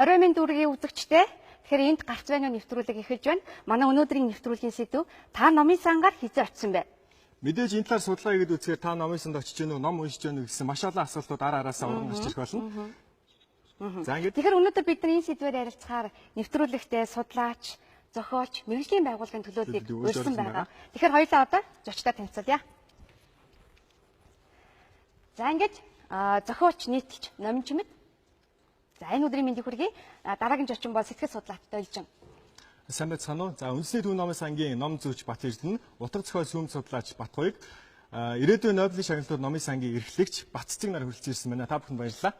Орой минь дүүргийн үзэгчтэй. Тэгэхээр энд гарц байна уу нэвтрүүлэг эхэлж байна. Манай өнөөдрийн нэвтрүүлгийн сэдв та номын сангаар хизээ очсон бэ? Мэдээж энэ талаар судалгаа хийгээд үзэхээр та номын санд очиж гэнэ үү, ном уншиж гэнэ үү гэсэн маш олон асуултууд ара араасаа уран гарч ирэх болно. За ингээд Тэгэхээр өнөөдөр бид нар энэ сэдвээр ярилцахаар нэвтрүүлэгтээ судлаач, зохиолч, мэрэгжлийн байгууллагын төлөөллийг урьдчилан байгаа. Тэгэхээр хоёулаа одоо зочдтой танилцуулъя. За ингээд зохиолч, нийтлэлч, номч мэд. За энэ өдрийн мэндийг хүргэе. Дараагийн зочин бол сэтгэл судлаач Дойлжин. сайн байцгаана уу. За үндэсний төв номын сангийн ном зүйч Бат Эрдэнэ, утга зохиол сүүм судлаач Бат Гоёг, ирээдүйн Нобелийн шагналтууд номын сангийн эрхлэгч Бат Цэцэг нар хүрэлцэн ирсэн байна. Та бүхэнд баярлалаа.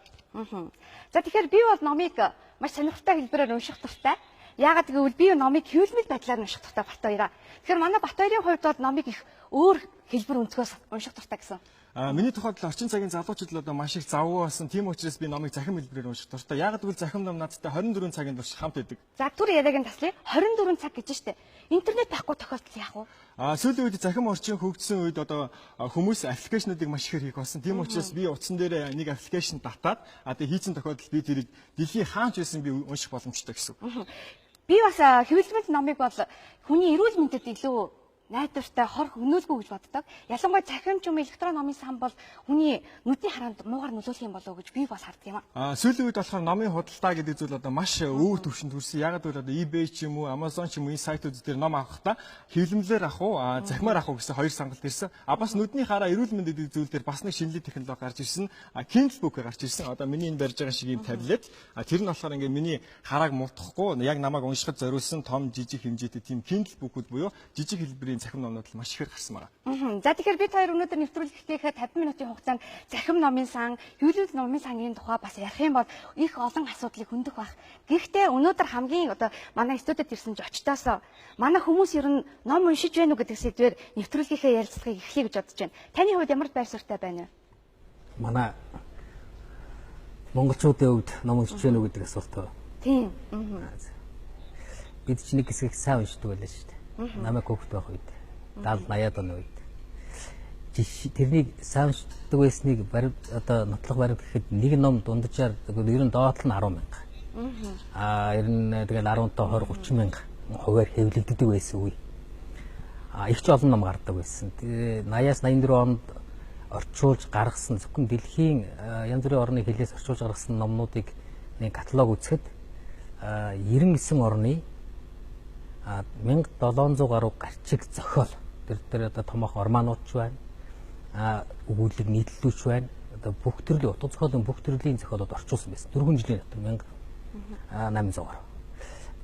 За тэгэхээр би бол номыг маш сонирхолтой хэлбэрээр унших дуртай. Яагаад гэвэл би номыг хэвлэмэл байдлаар унших дуртай Бат хоёроо. Тэгэхээр манай Бат хоёрын хувьд бол номыг их өөр хэлбэр өнцгөөс унших дуртай гэсэн. Миний тохиолдолд орчин цагийн залуучууд л одоо маш их завгүй болсон. Тийм учраас би номыг захим хэлбэрээр унших дуртай. Яагаад гэвэл захим ном надтай 24 цагийн турш хамт байдаг. За түр яриаг нь таслая. 24 цаг гэж штэ. Интернет байхгүй тохиолдол яах вэ? Сүүлийн үед захим орчин хөгжсөн үед одоо хүмүүс аппликейшнуудыг маш ихээр хийх болсон. Тийм учраас би утсан дээр нэг аппликейшн татаад тэгээ хийцэн тохиолдолд би тэрийг дэлхийн хаач байсан би унших боломжтой гэсэн. Би бас хэвлэмэл номыг бол хүний эрүүл мэндэд илүү найдвартай хор хөнөөлгүй гэж боддог. Ялангуяа захим ч юм электрон номын сан бол хүний нүдний хараанд муугар нөлөөлөх юм болов уу гэж би бас харддаг юм аа. Сүүлийн үед болохоор номын худалдаа гэдэг зүйл одоо маш өвөр төвшөнд хүрсэн. Ягаад гэвэл одоо eBay ч юм уу, Amazon ч юм уу энэ сайтууд дээр ном авахдаа хэвлэмлээр авах уу, захимаар авах уу гэсэн хоёр сонголт ирсэн. Бас нүдний хараа эрүүл мэнд гэдэг зүйл дээр бас нэг шинэлэг технологи гарч ирсэн. Kindle book гарч ирсэн. Одоо миний энэ барьж байгаа шиг ийм таблет. Тэр нь болохоор ингээ миний харааг мултахгүй яг намайг уншихад зориулсан том жижиг хэмжээтэй тийм Kindle book-ууд буюу жижиг хэлбэрийн захим номнууд маш ихээр гарсан байна. За тэгэхээр бид хоёр өнөөдөр нэвтрүүлэгтээ 50 минутын хугацаанд захим номын сан, хэвлэмэл номын сангийн тухай бас ярих юм бол их олон асуудлыг хөндөх байх. Гэхдээ өнөөдөр хамгийн одоо манай студид ирсэн зочдоос манай хүмүүс ер нь ном уншиж байна уу гэдэг сэдвээр нэвтрүүлгийнхээ ярилцлагыг эхлэе гэж бодож байна. Таны хувьд ямар байр суурьтай байна вэ? Манай монголчуудын хувьд ном уншиж байна уу гэдэг асуулт. Тийм. Бид ч нэг хэсгийг сайн уншдаг байлаа шүү дээ. Намайг хөөхт байх үед 70-80-аад оны үед тэрнийг сайн уншдаг байсныг одоо нотлох баримт гэхэд нэг ном дунджаар ер нь доотл нь 10 мянга. Ер нь тэгэл 10-тоо 20-30 мянга хуваар хэвлэгддэг байсан үе. Их ч олон ном гардаг байсан. 80-аас 84 онд орчуулж гаргасан зөвхөн дэлхийн янз бүрийн орны хэлээс орчуулж гаргасан номнуудыг нэг каталог үзэхэд 99 орны 1700 гаруй гарчиг зохиол тэр одоо томоохон орманууд ч байна, өгүүлэг нийтлэлүүч байна. Одоо бүх төрлийн утга зохиолын бүх төрлийн зохиолууд орчуулсан байсан. 4 жилийн дотор 1800 гаруй.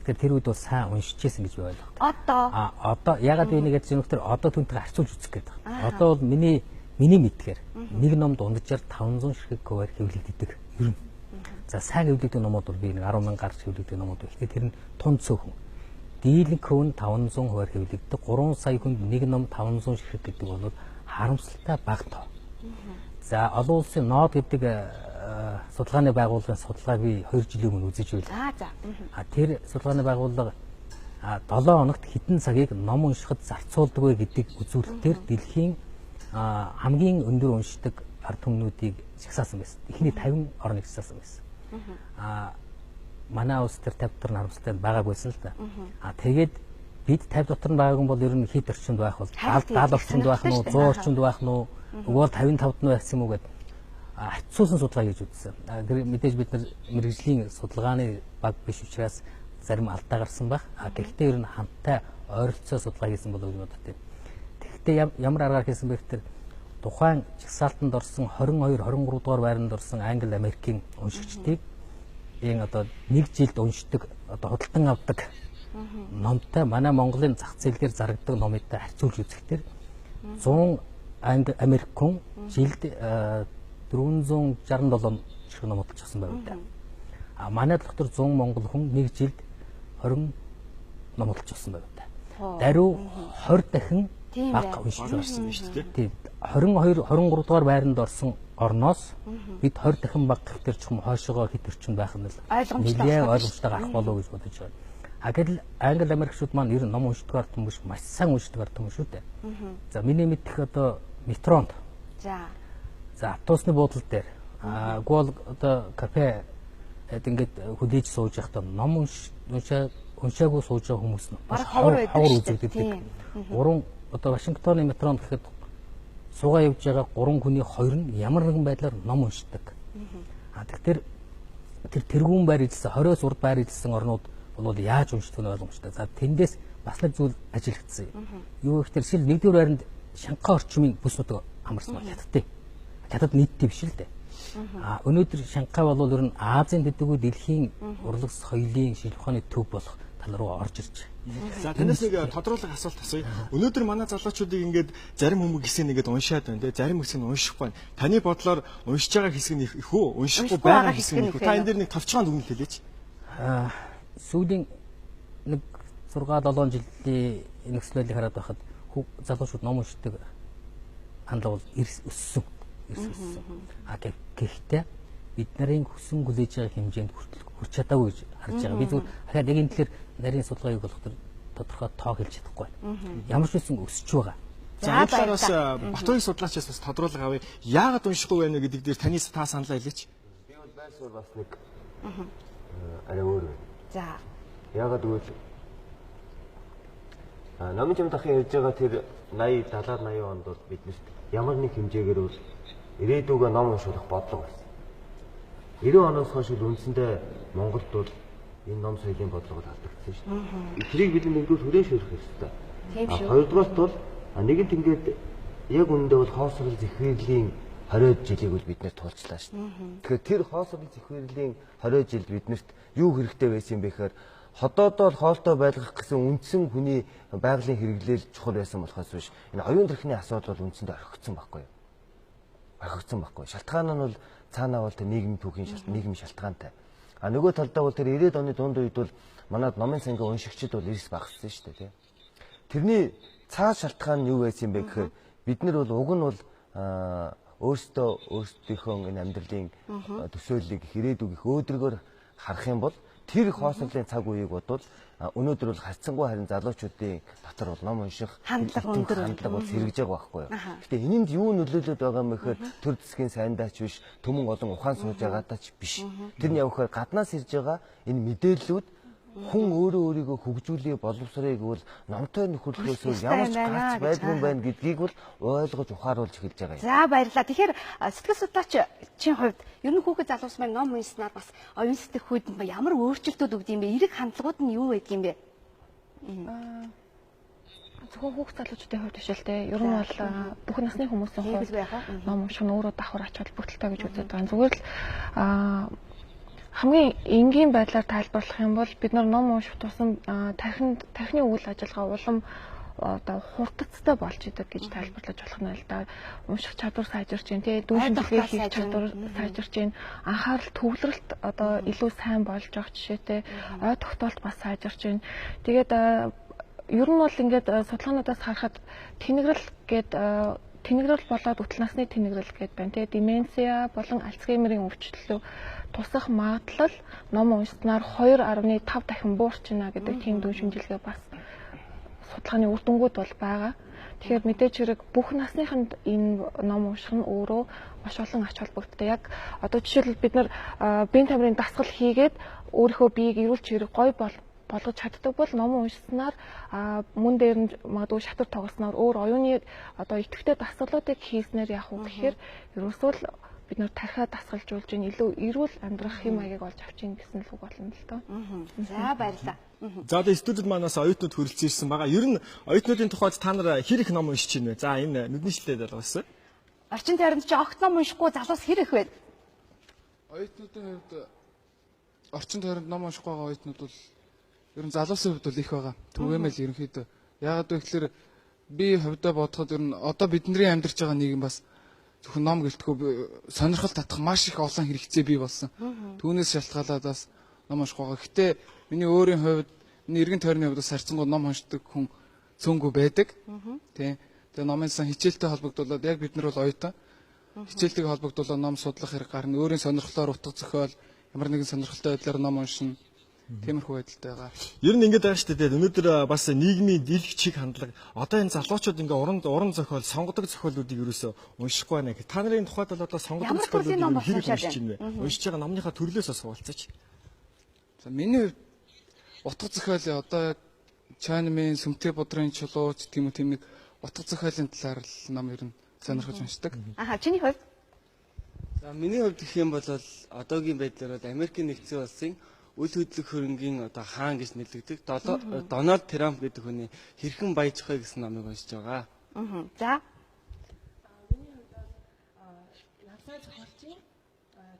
Тэгэхээр тэр үед бол сайн уншижсэн гэж би ойлгодог. Одоо ягаад би нэгэд зөвхөн одоо түнтэй харьцуулж үзэх гээд байна. Одоо бол миний мэдгээр нэг ном дунджаар 500 ширхэг хуваар хэвлэгддэг. Ер нь. За сайн хэвлэгддэг номууд бол би 10,000 гарч хэвлэгддэг номууд байна. Тэгэхээр тэр нь тун цөөхөн. Дийлэнх хүн 500 хуваар хэвлэгддэг. 3 сая хүнд нэг ном 500 ширхэг гэдэг бол харамсалтай бага тоо. За олон улсын нод гэдэг судалгааны байгууллагын судалгааг би 2 жилийн өмнө үзэж байлаа. Тэр судалгааны байгууллага 7 хоногт хэдэн цагийг ном уншихад зарцуулдаг вэ гэдэг үзүүлэлтээр дэлхийн хамгийн өндөр уншдаг ард түмнүүдийг жагсаасан байсан. Эхний 50 орныг жагсаасан байсан. Манай улс тэр 50 дотор нь харамсалтай байгааг байсан л да. Тэгээд бид 50 дотор нь байгааг нь бол ер нь хэд орчинд байх бол 70 орчинд байх нь уу, 100 орчинд байх нь уу, өгөөл 55-д нь байсан юм уу гэдэг хацуулсан судалгаа хийж үзсэн. Мэдээж бид нар мэрэгжлийн судалгааны баг биш учраас зарим алдаа гарсан байх. Гэхдээ ер нь хамттай ойролцоо судалгаа хийсэн болов уу гэж боддог. Тэгэхдээ ямар аргаар хийсэн бэ гэхээр тухайн жагсаалтанд орсон 22, 23 дугаар байранд орсон Англи, Америкийн уншигчдыг одоо нэг жилд уншдаг одоо худалдан авдаг номтой манай Монголын зах зээл дээр зарагддаг номтой харьцуулж үзэхдээ 100 Англи, Америк хүн жилд 467 ширхэг ном худалдаж авсан байв да. Манай доктор 100 монгол хүн нэг жилд 20 ном худалдаж авсан байв да. Даруй 20 дахин бага уншиж байсан шүү дээ. Тийм. 22, 23 дугаар байранд орсон орноос бид 20 дахин бага гэхтэр ч юм хойшоогоо хэд орчинд байх нь л ойлгомжтой гарах болов гэж бодож байна. Гэтэл Англи, Америкчууд маань ер нь ном уншдаг ард хүмүүс маш сайн уншдаг ард хүмүүс шүү дээ. За миний мэдих одоо метронд. За автобусны буудлын дээр. Гол одоо кафе ингээд хүлээж сууж явахдаа ном уншаагүй сууж байгаа хүмүүс нь Бараг ховор байдаг шүү дээ. үзэгддэг. Гурван одоо Вашингтоны метронд гэхэд суугаа явж байгаа 3 хүний 2 нь ямар нэгэн байдлаар ном уншдаг. Тэгэхээр тэр тэргүүн байр эзэлсэн 20-с урд байр эзэлсэн орнууд бол яаж уншдаг нь ойлгомжтой. За тэндээс бас нэг зүйл ажиглагдсан юм. Юу гэхээр жишээл нэгдүгээр байранд Шанхай орчмын бүс нутаг амарсан бол хятадтай. Хятад нийттэй биш л дээ. Өнөөдөр Шанхай бол ер нь Азийн төдийгүй дэлхийн урлаг соёлын шинжлэх ухааны төв болох тал руу орж ирж байна. За танаас нэг тодруулах асуулт асууя. Өнөөдөр манай залуучуудыг ингээд зарим хүмүүс хэсэг нэгээд уншаад байна те. Зарим хэсэг нь уншихгүй. Таны бодлоор уншиж байгаа хэсэг нь их үү? Уншихгүй байгаа хэсэг нь их үү? Та энэ дээр нэг товчхон дүгнэлт хэлээч. Сүүлийн нэг 6-7 жилийн нөхцөлийг хараад байхад залуучууд ном уншдаг хандлага бол өссөн. Гэхдээ бид нарын хүсэн хүлээж байгаа хэмжээнд хүрч чадаагүй гэж харж байгаа. Би зүгээр дахиад яг энэ тэлэр нарийн судалгааг болох тодорхой тоо хэлж чадахгүй байна. Ямар ч үсэн өсөж байгаа. За энэ талаар бас Батбаягийн судлаачаас бас тодруулга авъя. Яагаад уншихгүй байна гэдэг дээр таны та саналаа хэлээч. Би бол байсаар бас нэг арай өөр байна. За. Яагаад гэвэл намын чамд ахын ярьж байгаа тэр 80 70 80 онд бол биднэрт ямар нэг хэмжээгээр бол ирээдүгөө ном уншуулах бодлого байсан. 90 оноос хойш үндсэндээ Монголд бол энэ ном соёлын бодлого алдагдсан шүү дээ. Тэрийг бид нэгдүгээр хүрээшүүлэх ёстой. Хоёрдугаарт бол нэгэнт ингээд яг үүндээ бол хоосрол зэхвэрлийн 20 жилийг бол бид нэр туулчлаа шүү дээ. Тэгэхээр тэр хоосрол зэхвэрлийн 20 жилд биднэрт юу хэрэгтэй байсан юм бэ гэхээр ходоодоо хоолтой байлгах гэсэн үндсэн хүний байгалийн хэрэглэл чухал байсан болохоос биш. Энэ оюун тэрхний асуудал бол үндсэндээ орхигдсон байхгүй юу? Орхигдсон байхгүй. Шалтгаан нь бол цаанаа бол тэр нийгмийн түүхийн нийгмийн шалтгаантай. Нөгөө талдаа бол тэр 90-ад оны дунд үед бол манад номын сангийн уншигчид бол эрс багассан шүү дээ, тийм. Тэрний цаа шалтгаан нь юу байсан бэ гэхээр бид нар бол уг нь бол өөрсдийнхөө энэ амьдралын төсөөллийг ирээдүгийнх өөдрөгөөр харах юм бол тэр хоосрлын цаг үеийг бодвол өнөөдөр бол харьцангуй харин залуучуудын дотор бол ном унших хандлага бол сэргэж байгаа байхгүй юу. Гэтэ энэнд юу нөлөөлөд байгаа юм гэхээр төр засгийн сайндаач биш, төмөн олон ухаан сууж байгаатай ч биш. Тэрний явахаар гаднаас ирж байгаа энэ мэдээллүүд хүн өөрөө өөрийгөө хөгжүүлээ боловсрыг бол номтой нөхөрлөхөөс ямар ч гарч байдгүй юм байна гэдгийг бол ойлгож ухааруулж эхэлж байгаа юм. За баярлалаа. Тэгэхээр сэтгэл судлаач чинь хувьд ер нь хүүхэд залуус маань ном уншснаар бас оюун сэтгэхүйд ямар өөрчлөлтүүд өгд юм бэ? Эрэг хандлагууд нь юу байдаг юм бэ? Зөвхөн хүүхэд залуучуудын хувьд биш л те. Ер нь бол бүх насны хүмүүсийн хувьд ном унших нь өөрөө давхар ач холбогдолтой гэж үздэг байгаа. Зүгээр л хамгийн энгийн байдлаар тайлбарлах юм бол бид нар ном унших тусам тархины үйл ажиллагаа улам одоо хурдцтай болж идэг гэж тайлбарлаж болох нь л да. Унших чадвар сайжирч байна тий. Дүүшин дэлхий хийх чадвар сайжирч байна. Анхаарал төвлөрөлт одоо илүү сайн болж байгаа жишээтэй ой тогтоолт бас сайжирч байна. Тэгээд ер нь бол ингээд судалгаануудаас харахад тэнэгрэл болоод үтэл насны тэнэгрэл гэдээ байна. Тэгээ деменци болон альцгеймерийн өвчлөлөө тусах магадлал ном уншснаар 2.5 дахин буурч байна гэдэг тийм дүн шинжилгээ бас судалгааны үр дүнгууд бол байгаа. Тэгэхээр мэдээж хэрэг бүх насныханд энэ ном унших нь өөрөө маш олон ач холбогдолтой. Яг одоо жишээлбэл бид нар биеийн тамирын дасгал хийгээд өөрийнхөө биеийг эрүүл чирэг гоё болгож чаддаг бол ном уншснаар мөн дээр нь магадгүй шатар тоглосноор өөр оюуны одоо идэвхтэй дасгалуудыг хийснээр яах вэ гэхээр ерөөсөө бид нар тархиа дасгалжуулж ин илүү эрүүл амьдрах хэм маягийг олж авч ийн гэсэн л үг болно л доо. За баярлалаа. За одоо студид манаас оюутнууд хүрэлцэн ирсэн байгаа. Ер нь оюутнуудын тухайд та нар хэр их ном уншиж байна вэ? За энэ нүдний шилтэй байлгасан. Орчин тойронд чи огт ном уншихгүй залуус хэр их вэ? Оюутнуудын хувьд орчин тойронд ном уншихгүй байгаа оюутнууд бол ер нь залуусын хувьд бол их байгаа. Түгээмэл ерөнхийдөө. Яагаад вэ гэхээр би хувьдаа бодоход ер нь одоо бидний амьдарч байгаа нийгэм бас зөвхөн ном гэлтгүй сонирхол татах маш их олон хэрэгцээ бий болсон. Түүнээс шалтгаалаад бас ном унших байгаа. Гэтэ миний өөрийн хувьд миний эргэн тойрны хувьд бас харьцангуй ном уншдаг хүн цөөнгүй байдаг. Тэ. Тэгээ номын сан хичээлтэй холбогдуулаад яг бид нар бол оюутан. Хичээлтэйг холбогдуулаад ном судлах хэрэг гарна. Өөрийн сонирхлоор утга зохиол ямар нэгэн сонирхолтой байдлаар ном уншина. Тиймэрхүү байдалтай байгаа. Ер нь ингэж байгаа шүү дээ. Өнөөдөр бас нийгмийн дийлэх чиг хандлага одоо энэ залуучууд ингээ уран зохиол, сонгодог зохиолуудыг ерөөсөө уншихгүй байна гэх. Та нарын тухайд бол одоо сонгодог Ямар төрлийн ном зохиолуудыг хэрэг уншаад уншиж байна вэ? Уншиж байгаа номныхаа төрлөөс бас хуваалцаач. За миний хувьд утга зохиол одоо Чанмын Сүмтэй бодрын чулууч гэх юм уу тийм нэг утга зохиолын талаар л ном ер нь сонирхож уншдаг. Аха, чиний хувьд? За миний хувьд гэх юм бол одоогийн байдлаар бол Америкийн нэгдсэн улсын үл хөдлөх хөрөнгийн одоо хаан гэж нэрлэгдэх Дональд Трамп гэдэг хүний хэрхэн баяжих вэ гэсэн номыг уншиж байгаа. За. Миний хувьд Навсаа зохиолчийн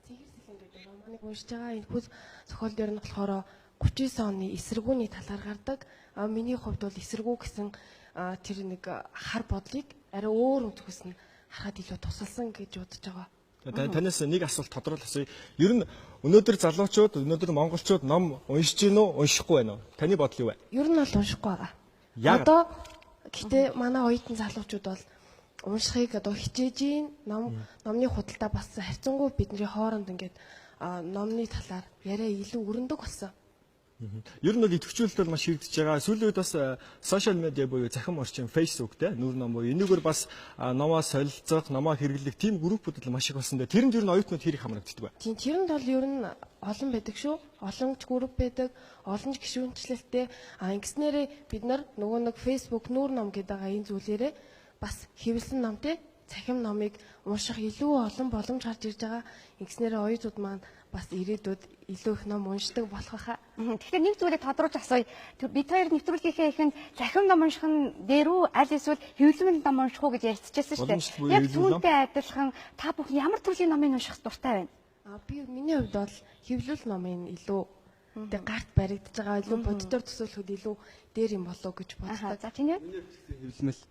Цэгэр сэлэн гэдэг романыг уншиж байгаа. Энэ хүү зохиол дээр нь болохоор 39 оны эсэргүүний талаар гардаг. Миний хувьд бол эсэргүү гэсэн тэр нэг хар бодлыг арай өөр үзэхээс нь харахад илүү тусалсан гэж бодож байгаа. Танаас нэг асуулт тодорхойл асууя. Ер нь өнөөдөр залуучууд, өнөөдөр монголчууд ном уншиж гин үү, уншихгүй байна уу? Таны бодол юу вэ? Ер нь бол уншихгүй байгаа. Яг Одоо гэтээ манай оюутан залуучууд бол уншихыг одоо хичээж гин, номны худалдаа бас харьцангуй бидний хооронд ингээд номны талаар яриа илүү өрнөдөг болсон. Ер нь бол идэвхжүүлэлт бол маш хэрэгдэж байгаа. Сүүлийн үед бас сошиал медиа буюу захин орчин Facebook те нүүр ном буюу энэгээр бас номоо солилцох, номоо хэрэглэх тийм группүүд л маш их болсон дээ. Тэрэнд ер нь оюутнууд хэрэг хамрагддаг бай. Тийм тэрэнд бол ер нь олон байдаг шүү. Олон ч групп байдаг, олон ч гишүүнчлэлтэй. Ингэснээрээ бид нар нөгөө нэг Facebook нүүр ном гэдэг энэ зүйлээрээ бас хэвлсэн номтэй цахим номыг унших илүү олон боломж гарч ирж байгаа. Ингэснээрээ оюутнууд маань бас ирээдүйд илүү их ном уншдаг болох байхаа. Тэгэхээр нэг зүйлийг тодруулж асууя. Бид хоёр нэвтрүүлгийнхээ ихэнд захим ном уншихын дээрүү аль эсвэл хэвлэмэл ном унших уу гэж ярилцчихсан шүү дээ. Яг түүнтэй адилхан та бүхэн ямар төрлийн номыг унших дуртай байна? Би миний хувьд бол хэвлэл номын илүү тэг гарт баригдаж байгаа, илүү боддоор төсөөлөхөд илүү дээр юм болоо гэж боддог. За чиний Хэвлэмэл.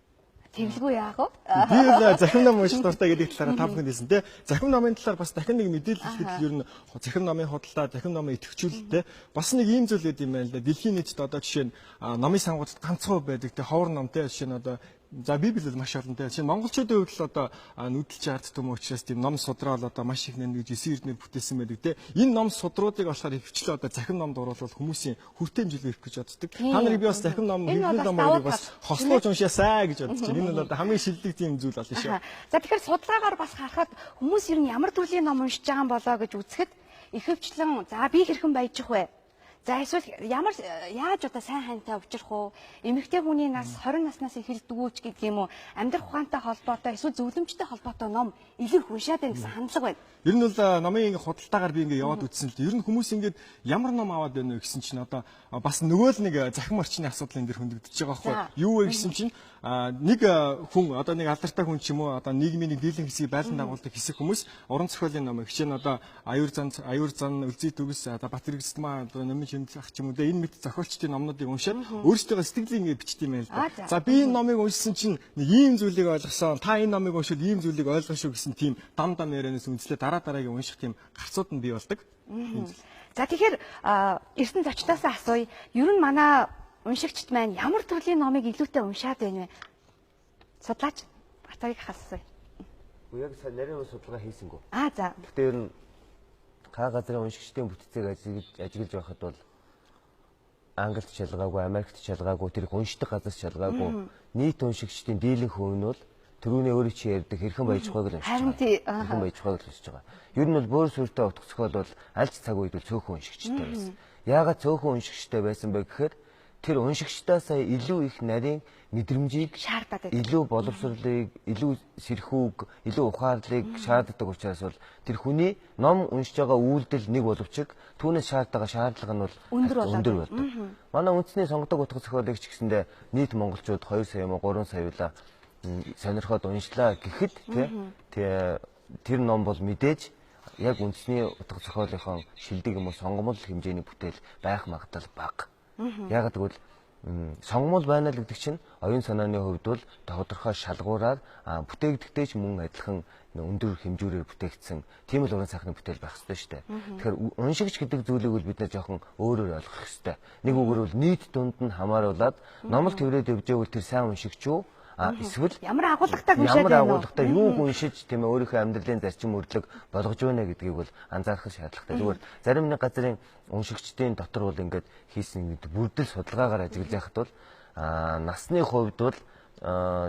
тэмлгүй яах вэ? Би л захим ном унших дуртай гэдэг талаараа та бүхэнд хэлсэн те. Захим номын талаар бас дахин нэг мэдээлэл хэлэхэд ер нь захим номын худалдаа, захим номын идэвхжүүлэлт те. Бас нэг ийм зүйл гэдэг юм байна л да. Дэлхийн нийтэд одоо жишээ нь номын сангуудад ганцхан байдаг те. Ховор ном те. Жишээ нь одоо за Библи бол маш олон те. Жишээ нь монголчуудын хувьд л одоо нүдэлж арддаг юм учраас тийм ном судраал одоо маш их нэмж 9 эрдэнээр бүтээсэн байдаг те. Энэ ном судруудыг болохоор хөвчлөө одоо захим номд оруулах хүмүүсийн хүртээн хэмжээг ирэх гэж боддог. Та нарыг би бас захим ном, хэвлэл номыг бас хослуулж уншаасаа гэж бодож байна. Энэ бол одоо хамгийн шилдэг тийм зүйл болно шүү. За тэгэхээр судалгаагаар бас харахад хүмүүс ер нь ямар төрлийн ном уншиж байгаа юм болоо гэж үзэхэд ихэвчлэн за би хэрхэн баяжих вэ? За эсвэл яаж одоо сайн хайнтай уулзрах уу? Эмэгтэй хүний нас 20 наснаас эхэлдэгүүч гэдэг юм уу? Амьдрах ухаантай холбоотой эсвэл зөвлөмжтэй холбоотой ном илүү их уншаад байна гэсэн хандлага байна. Ер нь бол номын ингээ худалдаагаар би ингээ яваад үзсэн л дээ. Ер нь хүмүүс ингээд ямар ном аваад байна вэ гэсэн чинь одоо бас нөгөө л нэг захим орчны асуудал энэ дэр хөндөгдөж байгаа байхгүй юу вэ гэсэн чинь нэг хүн одоо нэг алдартай хүн ч юм уу одоо нийгмийн нэг дийлэн хэсгийг байлдан дагуулдаг хэсэг хүмүүс уран зохиолын ном хичээн одоо аюур зан үлзий төгс одоо Батэрэг Стмаа одоо номын шимтлэх ч юм уу энэ мэт зохиолчдын номнуудыг уншаад өөрсдөө сэтгэлийн ингээ бичдэг юм байл да. За би энэ номыг уншсан чинь нэг ийм зүйлийг ойлгосон. Та энэ номыг уншвал ийм зүйлийг ойлгоно шүү гэсэн тийм дам ярианаас үнслээ дараагийн унших тийм гарцууд нь бий болдог. За тэгэхээр эрдэнэ зочдоосоо асууя. Ер нь манай уншигчд маань ямар төрлийн номыг илүүтэй уншаад байна вэ? Судлаач Батарыг хассан. Яг нарийн судалгаа хийсэнгүү. За. Гэхдээ ер нь хаа газрын уншигчдын бүтцийг ажиглаж байхад бол Англид шалгаагүй, Америкт шалгаагүй, тэр уншдаг газар шалгаагүй нийт уншигчдын дийлэн хувь нь бол түрүүний өөрөө чи ярьдаг хэрхэн баяж байгааг л уншиж байгаа. Хэрхэн баяж байгааг л уншиж байгаа. Ер нь бол бөөр сүртэй утга зохиол бол аль ч цаг үед бол цөөхөн уншигчтай байсан. Яагаад цөөхөн уншигчтай байсан бэ гэхээр тэр уншигчдаасаа илүү их нарийн мэдрэмжийг шаарддаг. Илүү боловсролыг, илүү сэрхүүг, илүү ухаарлыг шаарддаг учраас бол тэр хүний ном уншиж байгаа үйлдэл нэг боловч түүнээс шаарддаг шаардлага нь бол өндөр болдог. Манай үндэсний сонгодог утга зохиолыг ч гэсэндээ нийт монголчууд 2 сая юм уу 3 сая сонирхоод уншлаа гэхэд тэр ном бол мэдээж яг үндэсний утга зохиолынхон шилдэг юм уу сонгомол хэмжээний бүтээл байх магадлал бага. Яг тэгвэл сонгомол байна л гэдэг чинь оюун санааны хувьд бол тодорхой шалгуураар бүтээгдэхтэй ч мөн адилхан өндөр хэмжүүрээр бүтээгдсэн тийм л уран сайхны бүтээл байх ёстой шүү дээ. Тэгэхээр уншигч гэдэг зүйлийг бол бид нэ жоохон өөрөөр ойлгох ёстой. Нэг үгээр бол нийт дунд нь хамааруулад номол тврээд явж байвал тэр сайн уншигч юу? Эсвэл ямар агуулгатай уншаад байна уу? Ямар агуулгатай юу уншиж тийм ээ өөрийнхөө амьдралын зарчим өрлөг болгож байна гэдгийг бол анзаарах шаардлагатай. Зүгээр зарим нэг газрын уншигчдын дотор бол ингээд хийсэн бүрдэл судалгаагаар ажиглаж байхад бол насны хувьд бол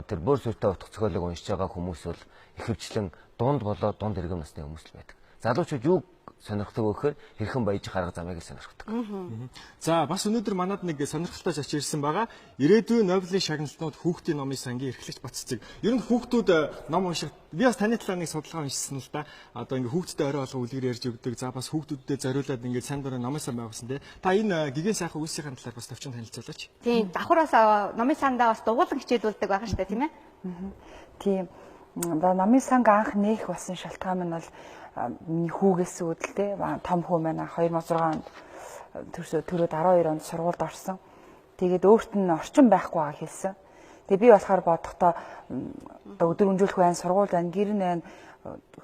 тэр бүр сүртэй утга зохиолыг уншиж байгаа хүмүүс бол ихэвчлэн дунд болоод дунд иргэм насны хүмүүс л байдаг. Залуучууд юу сонирхдаг вэ гэхээр хэрхэн баяжих арга замыг сонирхдаг. За бас өнөөдөр манад нэг сонирхолтой шач ирсэн байгаа. Ирээдүйн Нобелийн шагналтнууд хүүхдийн номын сангийн эрхлэгч Баццэг. Ер нь хүүхдүүд ном унших би бас таны талаар нэг судалгаа уншсан л да. Одоо ингээ хүүхдтэй орой болго үлгэр ярьж өгдөг. За бас хүүхдүүдэд зориулаад ингээ сайн дураа номын сан байгуулсан те. Та энэ гигэн сайхан үсгийн талаар бас товчхон танилцуулаач. Тийм, давхраас номын сандаа бас дугуулan хичээлүүлдэг байгаа шүү дээ, тийм ээ? Тийм. Номын санг анх нээх болсон шалтгаан нь бол хүүгээс үүдэлтэй том хүү маань 2006 онд төрөөд 12 онд сургуульд орсон. Тэгээд өөрт нь орчин байхгүй байгаа хэлсэн. Тэгээд би болохоор бодохдоо өдөр өнжүүлэх байна, сургууль байна, гэр нь байна,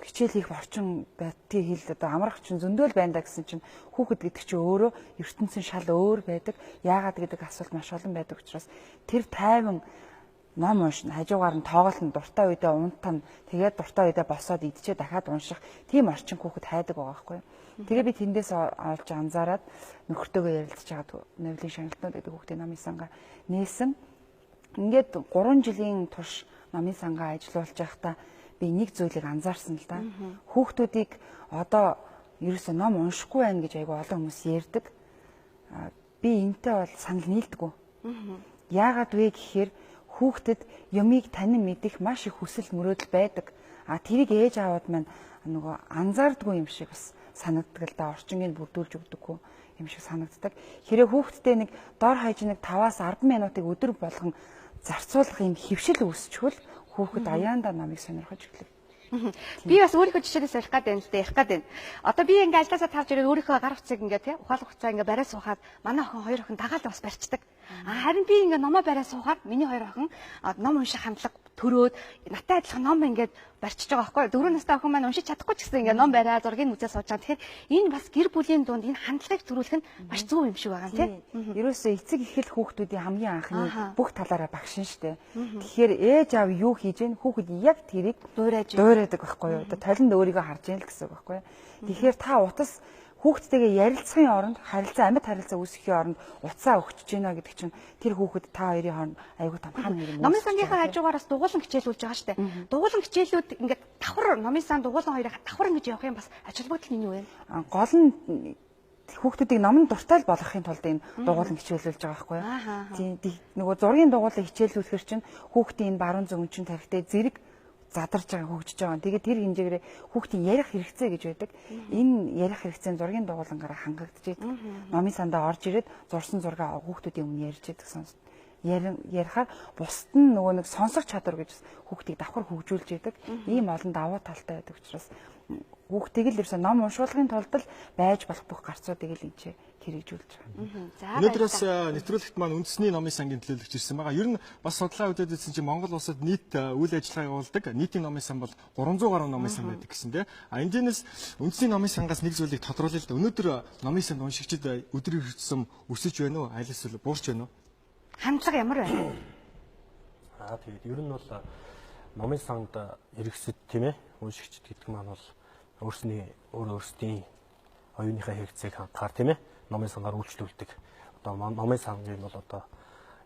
хичээл хийх орчин байдгийг хэл одоо амрах чинь зөндөөл байна да гэсэн чинь хүүхэд гэдэг чинь өөрөө ертөнцийн шал өөр байдаг. Яагаад гэдэг асуулт маш олон байдаг учраас тэр тайван ном уншина, хажуугаар нь тоглолтон, дуртай үедээ унтана, тэгээд дуртай үедээ босоод идчихээ дахиад унших тийм орчин хүүхэд хайдаг байгаа байхгүй. Тэгээ би тэндээс олж анзаараад нөхөртөөгөө ярилцж байгаа Нобелийн шагналтнууд гэдэг хүүхдийн номын сангаа нээсэн. Ингээд 3 жилийн турш номын сангаа ажиллуулж байхдаа би нэг зүйлийг анзаарсан л да. Хүүхдүүдийг одоо ерөөсөө ном уншихгүй байх гэж айгүй олон хүмүүс ярьдаг. Би энэтэй бол санал нийлдэггүй. Яагаад вэ гэхээр хүүхдэд юмыг танин мэдэх маш их хүсэл мөрөөдөл байдаг. Тэрийг ээж аавууд маань нөгөө анзаардгүй юм шиг бас санагддаг л да. Орчиныг бүрдүүлж өгдөггүй юм шиг санагддаг. Хэрэв хүүхдтэй нэг дор хаяж нэг 5-аас 10 минутыг өдөр болгон зарцуулах юм хөвшил үүсчихвэл хүүхэд аяандаа намыг сонирхож эхлэв. Би бас өөрийнхөө жишээс ярих гээд байна. Одоо би ингээ ажлаасаа тарж ирээд өөрийнхөө гар утсыг ингээ тий ухаалаг хуцаа ингээ бариа суухад манай охин хоёр охин дагаалд бас барьцдаг. Харин би ингээ номоо бариа суухад миний хоёр охин ном унших хандлага төрөөд наттай адилхан ном ингээд барьчихж байгаа байхгүй. 4 настай охин маань уншиж чадахгүй ч гэсэн ингээ ном бариа зургийг үзээ сууж байгаа. Тэгэхээр энэ бас гэр бүлийн дунд энэ хандлагыг төрүүлэх нь маш зөв юм шиг байгаа юм тий. Ерөөсөө эцэг эхэл хүүхдүүдийн хамгийн анхны бүх талаараа багшин штэ. Тэгэхээр ээж аав юу хийж гэн хүүхэд яг тэрийг дуурайдаг байхгүй юу. Одоо талент өөрийгөө харж яана л гэсэн үг байхгүй юу. Тэгэхээр та утас хүүхдтэйгээ ярилцахын оронд амьд харилцаа үүсгэхийн оронд уцаа өгч гинэ гэдэг чинь тэр хүүхэд та хоёрын хооронд айгүй том хан хэрэг. Номын сангийнхаа хажуугаараас дугуулan хичээлүүлж байгаа штэ. Дугуулan хичээлүүд ингээд давхар номын сан дугуулan хоёрыг давхар ингэж явах юм бас ач холбогдол нь юу вэ? Гол нь хүүхдүүдийг номон дуртай л болгохын тулд энэ дугуулan хичээлүүлж байгаа байхгүй юу. Тийм нөгөө зургийн дугуулan хичээлүүлэхэр чинь хүүхдийн энэ баруун зүүн чинь тарихтай зэрэг задарж байгаа хөгжиж байгаа. Тэгээд тэр хэмжээгээр хүүхдийн ярих хэрэгцээ гэж байдаг. Энэ ярих хэрэгцээ зургийн дугуулангаараа хангагдж идэг. Номын сандаа орж ирээд зурсан зургаа хүүхдүүдийн өмнө ярьж идэг сонс. Ярихаар бусд нь нөгөө нэг сонсох чадвар гэж хүүхдийг давхар хөгжүүлж идэг. Ийм олон давуу талтай байдаг учраас хүүхдийг л ерөөсөө ном уншуулгын тулд л байж болох бүх гарцуудыг л энэ хэрэгжүүлж байгаа. Өнөөдрөөс нэвтрүүлэгт маань үндэсний номын сангийн төлөөлөгч ирсэн байгаа. Ер нь бас судалгаа үзээд чинь Монгол улсад нийт үйл ажиллагаа явуулдаг. Нийтийн номын сан бол 300 гаруй номын сан байдаг гэсэн тийм. Эндээс үндэсний номын сангаас нэг зүйлийг тодруулъя л да. Өнөөдөр номын санд уншигчид өдрийн хэрэгцсэн өсөж байна уу? Аль эсвэл буурч байна уу? Хандлага ямар байна? Тэгээд ер нь бол номын санд хэрэгсэд тийм ээ уншигчид гэдэг маань бол өөрсдийн оюуныхаа хэрэгцээг хангахаар тийм ээ номын сангаар үйлчлүүлдэг. Одоо номын сангийн бол одоо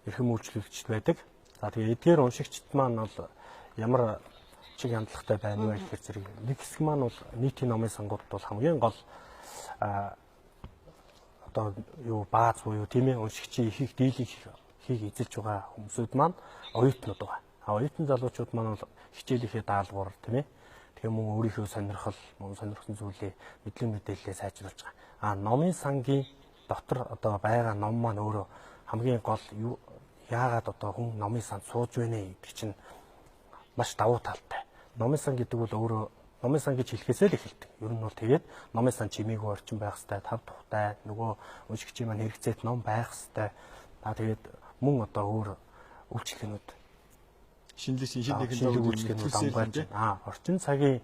эрхэм үйлчлүүлэгчд байдаг. За тэгээд эдгээр уншигчд маань бол ямар чиг хандлагатай байна вэ гэхээр зэрэг нэг хэсэг маань бол нийтийн номын сангууд бол хамгийн гол одоо юу бааз буюу тийм ээ уншигчийн ихийг дийлэх хийг эзэлж байгаа хүмүүсүүд маань оюутнууд байгаа. Оюутан залуучууд маань бол хичээлийнхээ даалгавар тийм ээ тэгээ мөн өөрийнхөө сонирхол, мөн сонирхсан зүйлээ мэдлэг мэдээлэлээ сайжруулж байгаа. Номын сангийн дотор одоо байгаа ном маань өөрөө хамгийн гол яагаад одоо хүн номын санд сууж байна гэдэг чинь маш давуу талтай. Номын сан гэдэг бол өөрөө номын сан гэж хэлэхээсээ л эхэлдэг. Ер нь бол тэгээд номын сан чимээгүй орчин байх хэвээр тав тухтай нөгөө уншигчийн маань хэрэгцээт ном байх хэвээр. Тэгээд мөн одоо өөр үйлчлэгнүүд шинжлэх үйлчлэгнүүд амгааж орчин цагийн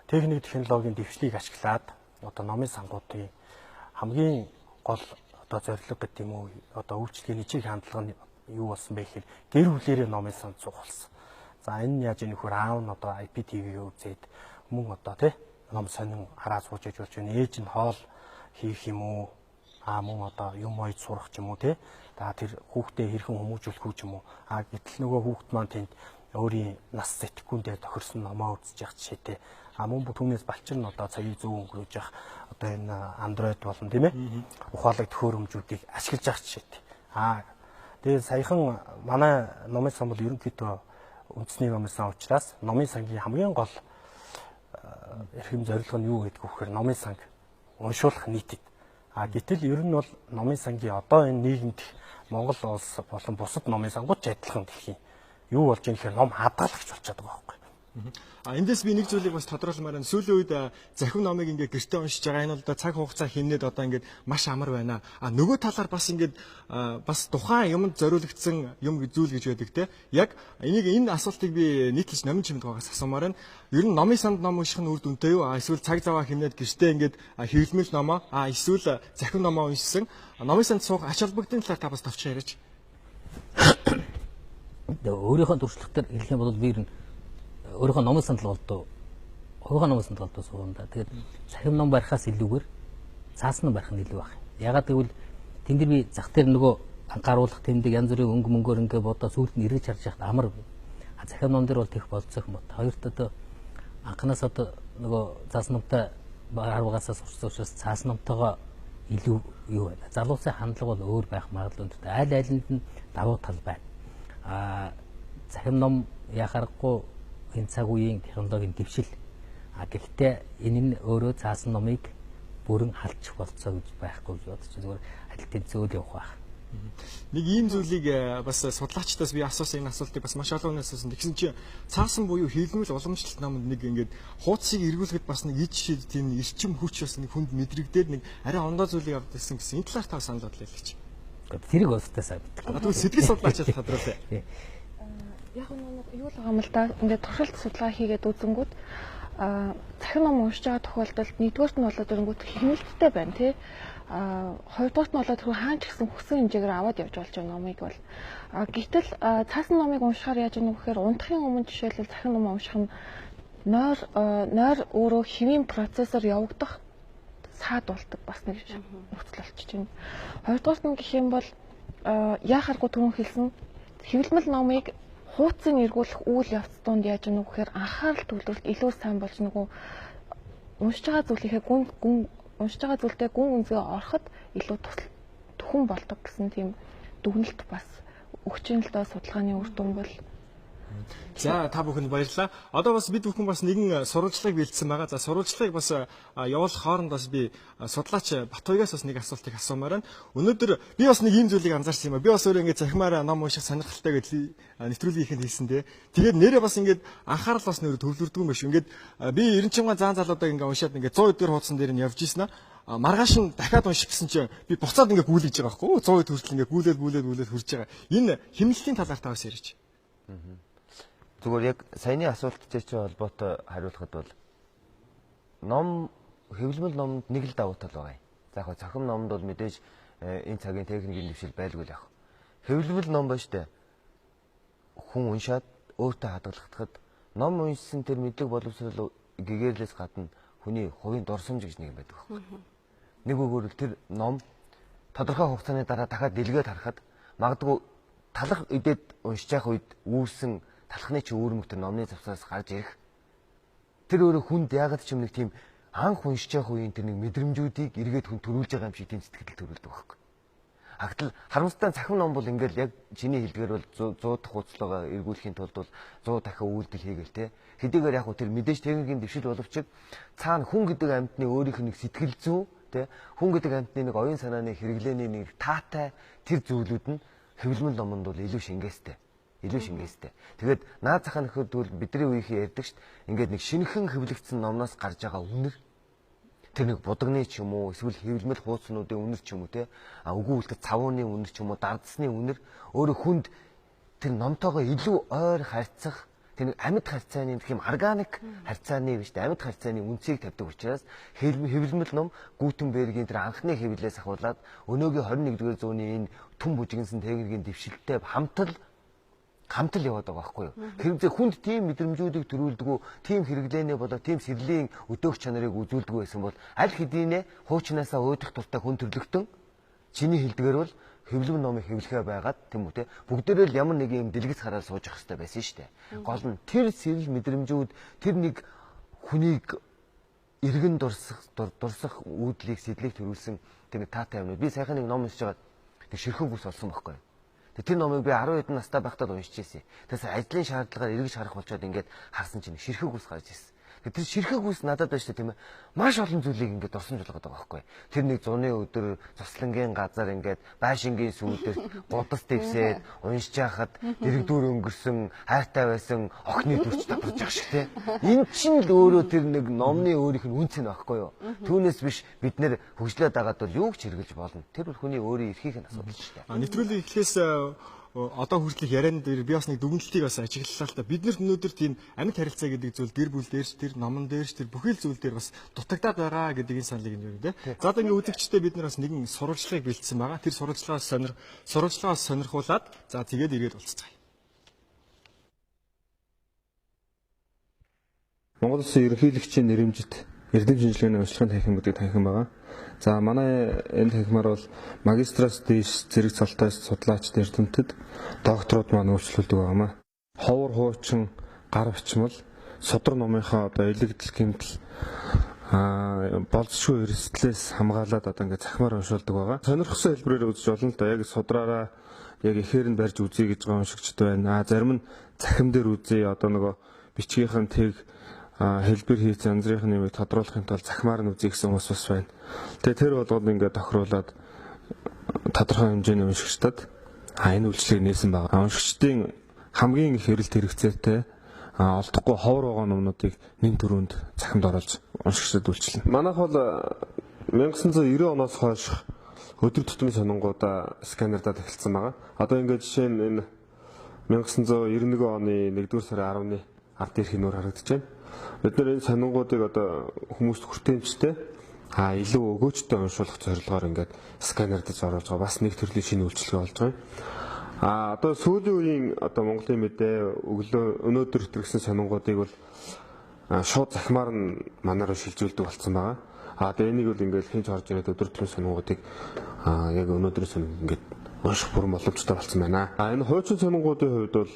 техник технологийн дэвшлийг ашиглаад одоо номын сангуудын хамгийн гол одоо зорилго гэдэг юм уу одоо үйлчлэгийн чиг хандлага нь юу болсон бэ гэхээр гэр бүлэрээ номын санд суух болсон. За энэ яаж нөхөр аав нь одоо IPTV үзээд мөн одоо тий ном сонин хараа сууж иж болж байна. Ээж нь хоол хийх юм уу? Мөн одоо юм ойд сурах ч юм уу тий. За тэр хүүхдээ хэрхэн хүмүүжүүлэх үү ч юм уу. Гэтэл нөгөө хүүхд маань тэнд өөрийн нас сэтгэхүйндээ тохирсон номоо үзэж явах жишээтэй. Мөн түүнээс балчир нь одоо цагийг зөв өнгөрөөж явах одоо энэ Android болон тийм ээ ухаалаг төхөөрөмжүүдийг ашиглаж явах жишээтэй. Тэгээд саяхан манай номын сан бол ерөнхийдөө үндэсний номын сан учраас номын сангийн хамгийн гол эрхэм зорилго нь юу гэдэг вэ гэхээр номын санг уншуулах нийтэд. Гэтэл ер нь бол номын сангийн одоо энэ нийгэмд Монгол улс болон бусад номын сангууд ч адилхан гэх юм. Юу болж ийм гэхээр ном хадгалагч болчиход байгаа байхгүй. Эндээс би нэг зүйлийг бас тодруулмаар байна. Сүүлийн үед захим номыг ингээд гэртээ уншиж байгаа энэ бол цаг хугацаа хэмнээд одоо ингээд маш амар байна. Нөгөө талаар бас ингээд бас тухайн юмд зориулагдсан юм зүйл гэж байдаг те. Яг энэ асуултыг би нийтлж номын чимд байгаас асуумаар байна. Ер нь номын санд ном унших нь үр дүнтэй юу? Эсвэл цаг заваа хэмнээд гэртээ ингээд хэвлэмэл номоо эсвэл захим номоо уншсан номын санд суух ач холбогдсон талаар та бас товч яриач. Өөрийнхөө туршлагатаар хэлэх юм бол би ер нь өөрийнхөө номын сандал болдоо суунда. Тэгээд захим ном барихаас илүүгээр цаасан ном барих нь илүү баг. Ягаад гэвэл тэн дээр би зах дээр нөгөө анхааруулах тэмдэг янз бүрийн өнгө мөнгөөр ингээ бодоо сүйд нь эргэж харж яхад амар. Захим ном дээр бол тех болцох юм байна. Хоёрт одоо анханаас одоо нөгөө цаасан номтой харуугаасаа сурсан учраас цаасан номтойгоо илүү юу байна. Залуусын хандлага бол өөр байх магадлал өндөр. Аль алинд нь давуу тал байна. Захим ном яхахгүй энэ цаг үеийн технологийн дэвшил. Гэхдээ энэ нь өөрөө цаасан номыг бүрэн халчих болцоо гэж байхгүй гэж бодож зүгээр аль тэнцээ явах байх. Нэг ийм зүйлийг бас судлаачдаас би асуусан энэ асуултыг бас маш олон хүнээс асуусан. Тэгсэн чинь цаасан буюу хэлмэл уламжлалт номонд нэг ингээд хуудсыг эргүүлэхэд бас нэг ид шид тийм эрчим хүч бас нэг хүнд мэдрэгдээд нэг арай ондоо зүйлийг авдсан гэсэн. Энэ талаар та санал бодлоо хэлээч. Тэрийг өстэй сайн мэддэг. Тэгвэл сэтгэл судлаачаас тодруулъя. Яг нь юу л байгаа юм л да. Ингээд туршилт судалгаа хийгээд үзэнгүүт захин ном уншиж байгаа тохиолдолд нэгдүгээрт нь болоод ирэнгүүт хэмнэлттэй байна тий. Хоёрдугаарт нь болоод түрүү хаан ч гэсэн хүссэн хэмжээгээр аваад явж болж байгаа номыг бол. Гэтэл цаасан номыг уншихаар яаж юм гэхээр унтахын өмнө жишээлбэл захин ном унших нь нойр өөрөө хэвийн процессор явагдах саад болдог бас нэг нөхцөл болчихж байна. Хоёрдугаарт нь гэх юм бол яахааргүй түрүүн хэлсэн хэвлэмэл номыг хууцсан эргүүлэх үйл явц донд яаж юм гэхээр анхаарал төвлөрөлт илүү сайн болж нөгөө уншиж байгаа зүйлийнхээ уншиж байгаа зүйлтэй гүн үнцгээ ороход илүү түхэн болдог гэсэн тийм дүгнэлт бас өгч ин л доо судалгааны үр дүн бол. За та бүхэнд баярлалаа. Одоо бас бид бүхэн бас нэгэн сурвалжлагыг бэлдсэн байгаа. За сурвалжлагыг бас явуулах хооронд бас би судлаач Батуйгаас бас нэг асуултыг асуумаар байна. Өнөөдөр би бас нэг ийм зүйлийг анзаарсан юм а. Би бас өөрөө ингээд захимаараа ном унших сонирхолтой гэж нэвтрүүлгийнхээ хийсэн дээ. Тэгээд нэрээ бас ингээд анхаарал бас нэр төвлөрдөг юм биш. Ингээд би 90 заан залуудаа ингээд уншаад ингээд 100 өдөр хуудсан дээр нь явж ийсэн аа. Маргааш нь дахиад унших гэсэн чинь би буцаад ингээд гүйлгэж байгаа байхгүй. 100 өдөр хүртэл ингээд гүйлээд хүрж байгаа. Энэ хэмнэлтийн талаар таваас ярьж. Зүгээр яг саяны асуулттай ч холбоотой хариулахад бол ном хэвлэмэл номд нэг л давуу тал байгаа юм. За яг цахим номд бол мэдээж энэ цагийн техникийн дэвшил байлгүй л яг. Хэвлэмэл ном ба штэ. Хүн уншаад өөртөө хадгалахдахад ном уншсан тэр мэдлэг боловсрол гэгэрлээс гадна хүний хувийн дурсамж гэж нэг юм байдаг байхгүй. Нэг өгөөр тэр ном тодорхой хугацааны дараа дахиад дэлгээд харахад магадгүй талах үедээ уншиж явах үед үүрсэн талхны чи үүрмэг тэр номны завсаас гарч ирэх. Тэр өөрөө хүнд яагаад ч юм нэг тийм анх уншиж явах үеийн тэр нэг мэдрэмжүүдийг эргээд хүн төрүүлж байгаа юм шиг тийм сэтгэл төрүүлдэг байхгүй. Хагтал харамсалтай цахим ном бол ингээл яг чиний хэлдгээр бол 100 дахь хуцлага эргүүлэхийн тулд бол 100 дахин үйлдэл хийгээл те. Хэдийгээр яг тэр мэдээж техникийн дэвшил боловч цаана хүн гэдэг амьтны өөрийнх нь нэг сэтгэл зүй те. Хүн гэдэг амьтны нэг оюун санааны хэрэглээний нэг таатай тэр зүйлүүд нь хэвлэмэл номонд бол илүү шингээстэй. Тэгээд наад захаа нөхөд бол бидний үеийнхээ ярьдаг шүү дээ. Ингээд нэг шинэхэн хэвлэгдсэн номноос гарч байгаа үнэр тэр нэг будагны ч юм уу эсвэл хэвлэмэл хууцнуудын үнэр ч юм уу те үгүй үлдэх цавууны үнэр ч юм уу дардсны үнэр өөрөө хүнд тэр номтойгоо илүү ойр харьцах тэр нэг амьд харьцааны гэх юм органик харьцааны биш амьд харьцааны үнцийг тавьдаг учраас хэвлэмэл ном Гутенбергийн тэр анхны хэвлэлээс ахуулаад өнөөгийн 21-р зууны энэ түн бүжигнсэн техникийн дэвшилтэй хамтал хамтал яваад байгаа байхгүй юу. Хэрвээ хүнд тийм мэдрэмжүүдийг төрүүлдэг, тийм хэрэглээний болоо тийм сэрлийн өдөөх чанарыг үзүүлдэг байсан бол аль хэдийнэ хуучнаасаа уйдах дуртай хүн төрлөختөн чиний хэлдгээр бол хэвлэм номыг хэвлэхээ байгаад тийм үү те бүгдээрээ л ямар нэг юм дэлгэц хараад сууж явах хэрэгтэй байсан шүү дээ. Гол нь тэр сэрэл мэдрэмжүүд тэр нэг хүнийг иргэн дурсах үүдлийг сэтлийг төрүүлсэн тийм таатай юмнууд. Би сайхан нэг ном уншиж байгаад тэг ширхэг ус олсон байхгүй юу. Тэр номыг би 10 хэдэн настай байхдаа уншиж ирсэн. Тэгээс ажлын шаардлагаар эргэж харах болчоод ингээд харсан чинь ширхэг ус гарч ирсэн. Тэр ширхэг ус надад байна шүү дээ тийм ээ. Маш олон зүйлийг ингээд дурсамжуулгаад байгаа байхгүй. Тэр нэг зуны өдөр цослонгийн газар ингээд байшингийн сүүдэр гудас дэвсээд уншиж яхад дэрэгдүүр өнгөрсөн хайртай байсан охины дүрч татварч явах шиг те. Эн чинь л өөрөө тэр нэг номны өөрийнх нь үнц нь байхгүй юу. Түүнээс биш бид нэр хөгжлөөд байгаад бол юу ч хэрэгжилж болно. Тэр бол хүний өөрийн эрхийг нь асуудал шүү дээ. Нэвтрүүлэг эхлээс одоо хүртэлх ярианы дээр би бас нэг дүгнэлтийг бас ажиглалаа л та. Бид нарт өнөөдөр тийм амьд харилцаа гэдэг зүйл гэр бүл дээрч тэр номон дээрч тэр бүхэл зүйл дээр бас дутагдаад байгаа гэдгийг саналыг нь юу нэ. За одоо ингээ үзэгчтэй бид нар бас нэгэн сурвалжлагыг бэлдсэн байгаа. Тэр сурвалжлагаас сонирхуулаад за тэгээд ирээд уулзцгаая. Монгол Улсын ерөнхийлөгчийн нэрэмжит эрдэм шинжилгээний уншлагын танхим гэдэг танхим байгаа. За манай энэ танхимаар бол магистраас дээш зэрэг цалтаас судлаач эрдэмтэд докторууд маань үйлчлүүлдэг байгаамаа. Ховор хуучин гар бичмэл судар номынхаа одоо элэгдэл гэмтэл болцшгүй эрсдлээс хамгаалаад одоо ингээд захимаар уншуулдаг байгаа. Сонирхсан хэлбэрээр үзэж болно л да. Яг судраараа яг ихээр нь барьж үзье гэж байгаа уншигчд байна. Зарим нь захим дээр үзье. Одоо нөгөө бичгийнхэн тэг хэлбэр хийц янзрынх нь юм тодруулахын тулд захимаар нь үзье гэсэн хүмүүс бас байна. Тэгээ тэр болгоод ингээд тохируулаад тодорхой хэмжээний уншигчдад энэ үйлчлэгийг нээсэн байгаа. Уншигчдын хамгийн их эрэлт хэрэгцээтэй олдохгүй ховор байгаа номнуудыг нэн төрөнд захимд оруулж уншигчдад үйлчлэнэ. Манайх бол 1990 оноос хойш өдөр тутмын сонингуудаа сканердад эхэлсэн байгаа. Одоо ингээд жишээ нь энэ 1991 оны 1-р сарын 10-ны ард ирэх нөр харагдаж байна. Бид нар энэ сонингуудыг одоо хүмүүст хүртээмжтэй илүү өгөөжтэй уншуулах зорилгоор ингээд сканердаж оруулж байгаа. Бас нэг төрлийн шинэ үйлчилгээ болж байгаа. Одоо сүүлийн үеийн одоо Монголын мэдээ өнөөдөр хэрэгсэн сонингуудыг бол шууд захимаар нь манайраа шилжүүлдэг болсон байгаа. Тэгээ энийг бол ингээд хинч орж ирээд өдөр тутмын сонингуудыг яг өнөөдрийн сонинг ингээд унших бүрэн боломжтой болсон байна. Энэ хуучин сонингуудын хувьд бол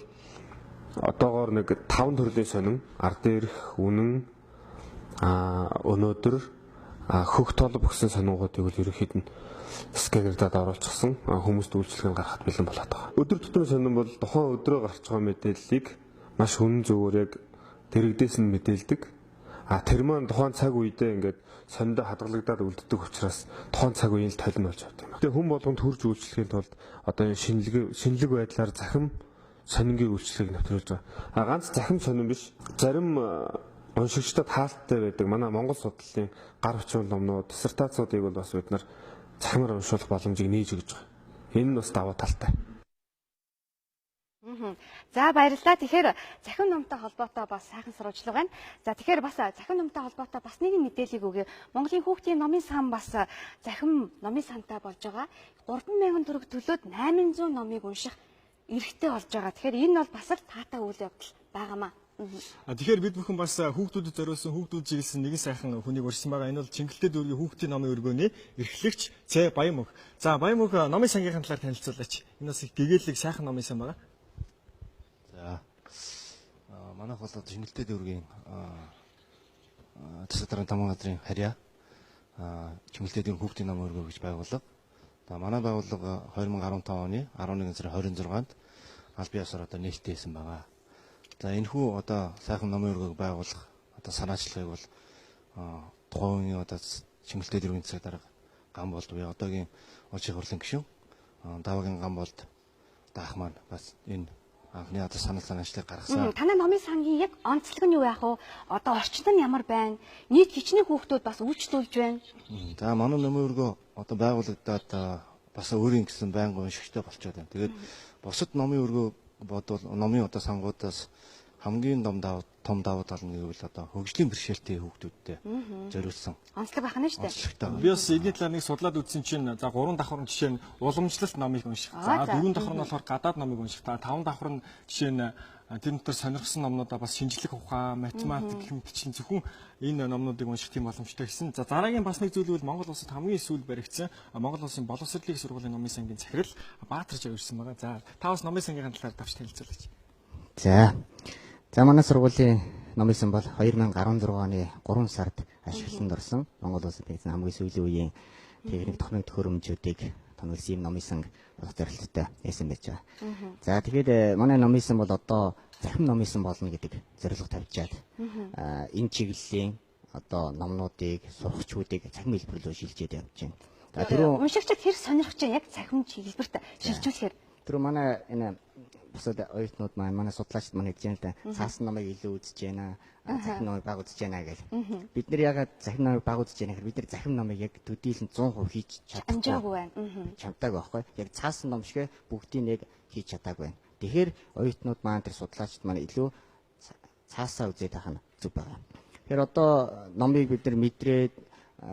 одоогоор нэг 5 төрлийн сонин ард ирэх, үнэн, өнөөдөр хөх толб гэсэн сонингуудыг бол ерөнхийд нь сканердад оруулчихсан хүмүүст үйлчлэгийг гаргахад бэлэн болоод байгаа. Өдөр тутмын сонин бол тухайн өдрөө гарч байгаа мэдээллийг маш үнэн зөвөр яг дэрэгдээс нь мэдээлдэг. Тэр маань тухайн цаг үедээ ингээд сониндоо хадгалагдаад үлддэг учраас тухайн цаг үеийн толин болж авдаг юм. Тэгээ хүн болгонд хурж үйлчлэхийн тулд одоо энэ шинэлэг байдлаар захим сонингийн үйлчлэгийг нэвтрүүлж байгаа. Ганц захим сонин биш. Зарим уншигчдад хаалттай байдаг манай Монгол судлалын гар бичмэл номнууд, диссертацуудыг бол бас бид нар захимаар уншуулах боломжийг нээж өгч байгаа. Энэ нь бас даваа талтай. За баярлалаа. Тэгэхээр захим номтой холбоотой бас сайхан сурвалжлага байна. За тэгэхээр бас захим номтой холбоотой бас нэгэн мэдээллийг өгье. Монголын хүүхдийн номын сан бас захим номын сантай болж байгаа. 30000 төгрөг төлөөд 800 номыг унших эрхтэй болж байгаа. Тэгэхээр энэ бол бас л таатай үйл явдал байгаамаа. Тэгэхээр бид бүхэн бас хүүхдүүдэд зориулсан хүүхдүүд чиглэсэн нэгэн сайхан хүнийг урьсан байгаа. Энэ бол Чингэлтэй дүүргийн хүүхдийн номын өргөөний эрхлэгч Цэ Баян мөнх. За Баян мөнх номын сангийнхаа талаар танилцуулаач. Энэ бас их гэгээлэг сайхан номын сан байгаа. За манайх бол Чингэлтэй дүүргийн засаг даргын тамга газрын харьяа Чингэлтэй дүүргийн хүүхдийн номын өргөө гэж байгууллага. Манай байгууллага 2015 оны 11 сарын 26-нд аль бие усаар одоо нээлттэйсэн байгаа. За энэхүү одоо сайхан номын өргөөг байгуулах одоо санаачлагыг бол тухайн үеийн одоо Чингэлтэй дүүргийн засаг дарга Гамболд буюу одоогийн улс их хурлын гишүүн Давагийн Гамболд даах маань бас энэ анхны одоо санал санаачлалыг гаргасан. Танай номын сангийн яг онцлог нь юу яах вэ? Одоо орчинд нь ямар байна? Нийт хичнээн хүүхдүүд бас үйлчлүүлж байна. За манай номын өргөө одоо байгуулагдаад бас өөрийн гэсэн байнгын уншигчтай болчиход байна. Тэгээд бусад номын өргөө бодвол номын одоо сангуудаас хамгийн том том давуу тал нь гэвэл одоо хөгжлийн бэрхшээлтэй хүүхдүүдтэй зориулсан. Онцлог байх нь шүү дээ. Би бас эдний талаар нэг судлаад үзсэн чинь за 3 давхар нь жишээ нь уламжлалт номыг унших. За 4 давхар нь болохоор гадаад номыг унших. 5 давхар нь жишээ нь тэр дотор сонирхсан номнуудаа бас шинжлэх ухаан, математик хэмтчин зөвхөн энэ номнуудыг унших тийм боломжтой гэсэн. За дараагийн бас нэг зүйл бол Монгол улсад хамгийн сүүл баригдсан Монгол улсын боловсролын сургуулийн номын сангийн захирал Баатар Жав ирсэн байгаа. За та бас номын сангийн талаар давч танилцуулаач. За манай сургуулийн номын сан бол 2016 оны 3 сард ашиглалтанд орсон Монгол улсад нэгдсэн хамгийн сүүлийн үеийн техник тохиромж төхөөрөмжүүдийг тонолсон юм номын сан болох зорилттой байсан байж байгаа. За тэгээд манай номын сан бол одоо захим номын сан болно гэдэг зорилго тавьжаад энэ чиглэлийн одоо номнуудыг сурагчдыг захим хэлбэрлөө шилжээд явж байна. За тэр уншигчид хэр сонирхож байна яг захим чиглэлбэрт шилжүүлэхээр. Тэр манай энэ бусад оюутнууд манай судлаачид манай хэлж байна л да. Цаасан номыг илүү үзэж байна. Захим номыг баг үзэж байна гэл. Бид нар ягаад захим номыг баг үзэж байна гэхээр бид нар захим номыг яг төдийлөн 100% хийж чадахгүй байна. Чадаагүй байхгүй. Яг цаасан ном шиг бүгдийг нэг хийж чадаагүй байна. Тэгэхээр оюутнууд маань тэр судлаачид маань илүү цаасаа үзээд байх нь зүг байгаа. Тэгэхээр одоо номыг бид нар мэдрээд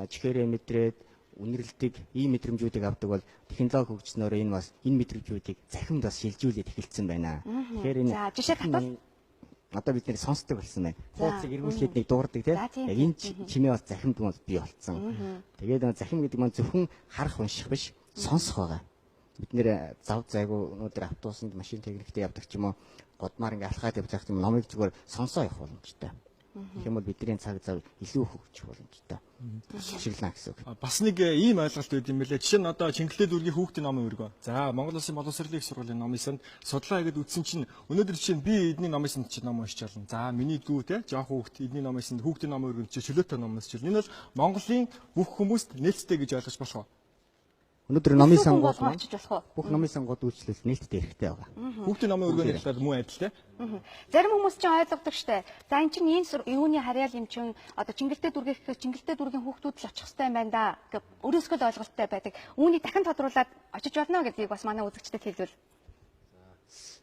чихээрээ мэдрээд үнэрлдэг ийм мэдрэмжүүдийг авдаг бол технологи хөгжснөөр энэ бас энэ мэдрэмжүүдийг захимд бас шилжүүлээд эхэлсэн байна. Тэгэхээр энэ за жишээ хатвал одоо бид нэр сонсдог болсон байна. Хуудсыг эргүүлэхэд нэг дуурдаг тийм. Яг энэ чимээ бас захимд бол бий болцсон. Тэгээд захим гэдэг маань зөвхөн харах унших биш сонсох байгаа. Бид нэр зав зайгуу өнөөдөр автобусанд машин техниктэй явдаг ч юм уу годмаар ингээ алхаад явж байгаа юм номыг зүгээр сонсоо явах боломжтой. Тийм бол бидний цаг зав илүү хөгжих боломжтой. Ашиглана гэсэн үг. Бас нэг ийм ойлголт байд юм байлээ. Жишээ нь одоо Чингэлтэй дүүргийн хүүхдийн номын өргөө. За Монгол Улсын боловсролын сургуулийн номын санд судлаа гэдээ үтсэн чинь өнөөдөр жишээ нь би эдний номын санд чинь ном уншиж байна. За миний дүү те жоох хүүхд эдний номын санд хүүхдийн номын өргөнд чи чөлөөтэй ном уншиж байна. Энэ бол Монголын бүх хүмүүст нээлттэй гэж ойлгож болох уу? Өнөөдөр номын сангууд бүх номын сангууд үйлчлэл нээлттэй хэрэгтэй байгаа. Хүүхдийн номын өргөний талаар муу адил те. Зарим хүмүүс ч ойлгодог штэ. За эн чинь энэ юуны харьяал юм чин одоо Чингэлтэй дүүргийн хүүхдүүд л очих хэрэгтэй юм байна да гэх өөрөөсөө л ойлголттой байдаг. Үүнийг дахин тодруулаад очиж болно гэдгийг бас манай үзэгчдэд хэлвэл.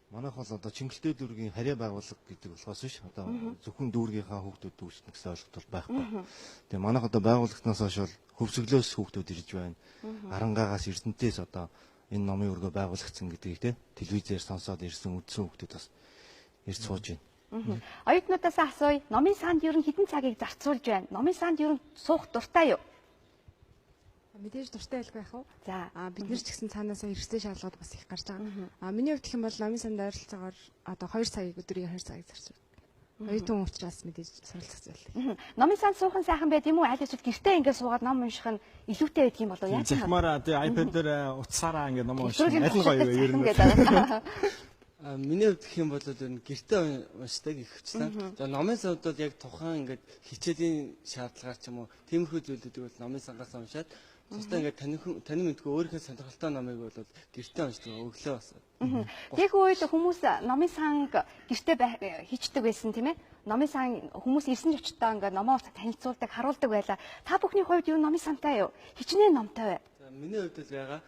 Манайх бол одоо Чингэлтэй дүүргийн харьяа байгууллага гэдэг болохоос биш одоо зөвхөн дүүргийнхаа хүүхдүүд дүүснэ гэсэн ойлголт бол байхгүй. Тэгээ манайх одоо байгууллагтнаас хойш хөвсгөлөөс хүүхдүүд ирж байна. Арангаагаас Эрдэнтээс одоо энэ номын өргөө байгуулагдсан гэдгийг те телевизээр сонсоод ирсэн үдсэн хүүхдүүд бас ирж сууж байна. Оюутнуудаас асууя. Номын санд ер нь хэдэн цагийг зарцуулж байна? Номын санд ер нь суух дуртай юу? Мэдээж дуртай байлгүй яах вэ? За бид нар ч гэсэн цаанаасаа хэрэгцээ шаардлагууд бас их гарч байгаа. Миний хувьд гэх юм бол номын санд ойролцоогоор одоо 2 цагийг өдрийн 2 цагийг зарцуулж байна. Оюутан учраас мэдээж суралцах зүйл. Номын санд суухан сайхан байд юм уу? Аль эсвэл гэртээ ингээд суугаад ном унших нь илүүтэй байдаг юм болов уу? Яаж захимаараа тий iPad дээр утсаараа ингээд ном унших нь аль нь гоё вэ ер нь? Миний хувьд гэх юм бол гэртээ уншдаг их хүчлээ. За номын санд бол яг тухайн ингээд хичээлийн шаардлагаар ч юм уу тиймэрхүү зүйлүүдийг бол номын сангаас уншаад тусдаа ингээд таны мэдгүй өөрийнхөө сонирхолтой номыг бол гэртээ уншдаг өглөө бас. Тэг үед хүмүүс номын санг гэртээ хийчдэг байсан тийм ээ. Номын сан хүмүүс ирсэн ч очтоо ингээд номоо танилцуулдаг, харуулдаг байлаа. Та бүхний хувьд юу номын сантай юу? Хичнээн номтой бай. Миний хувьд л байгаа.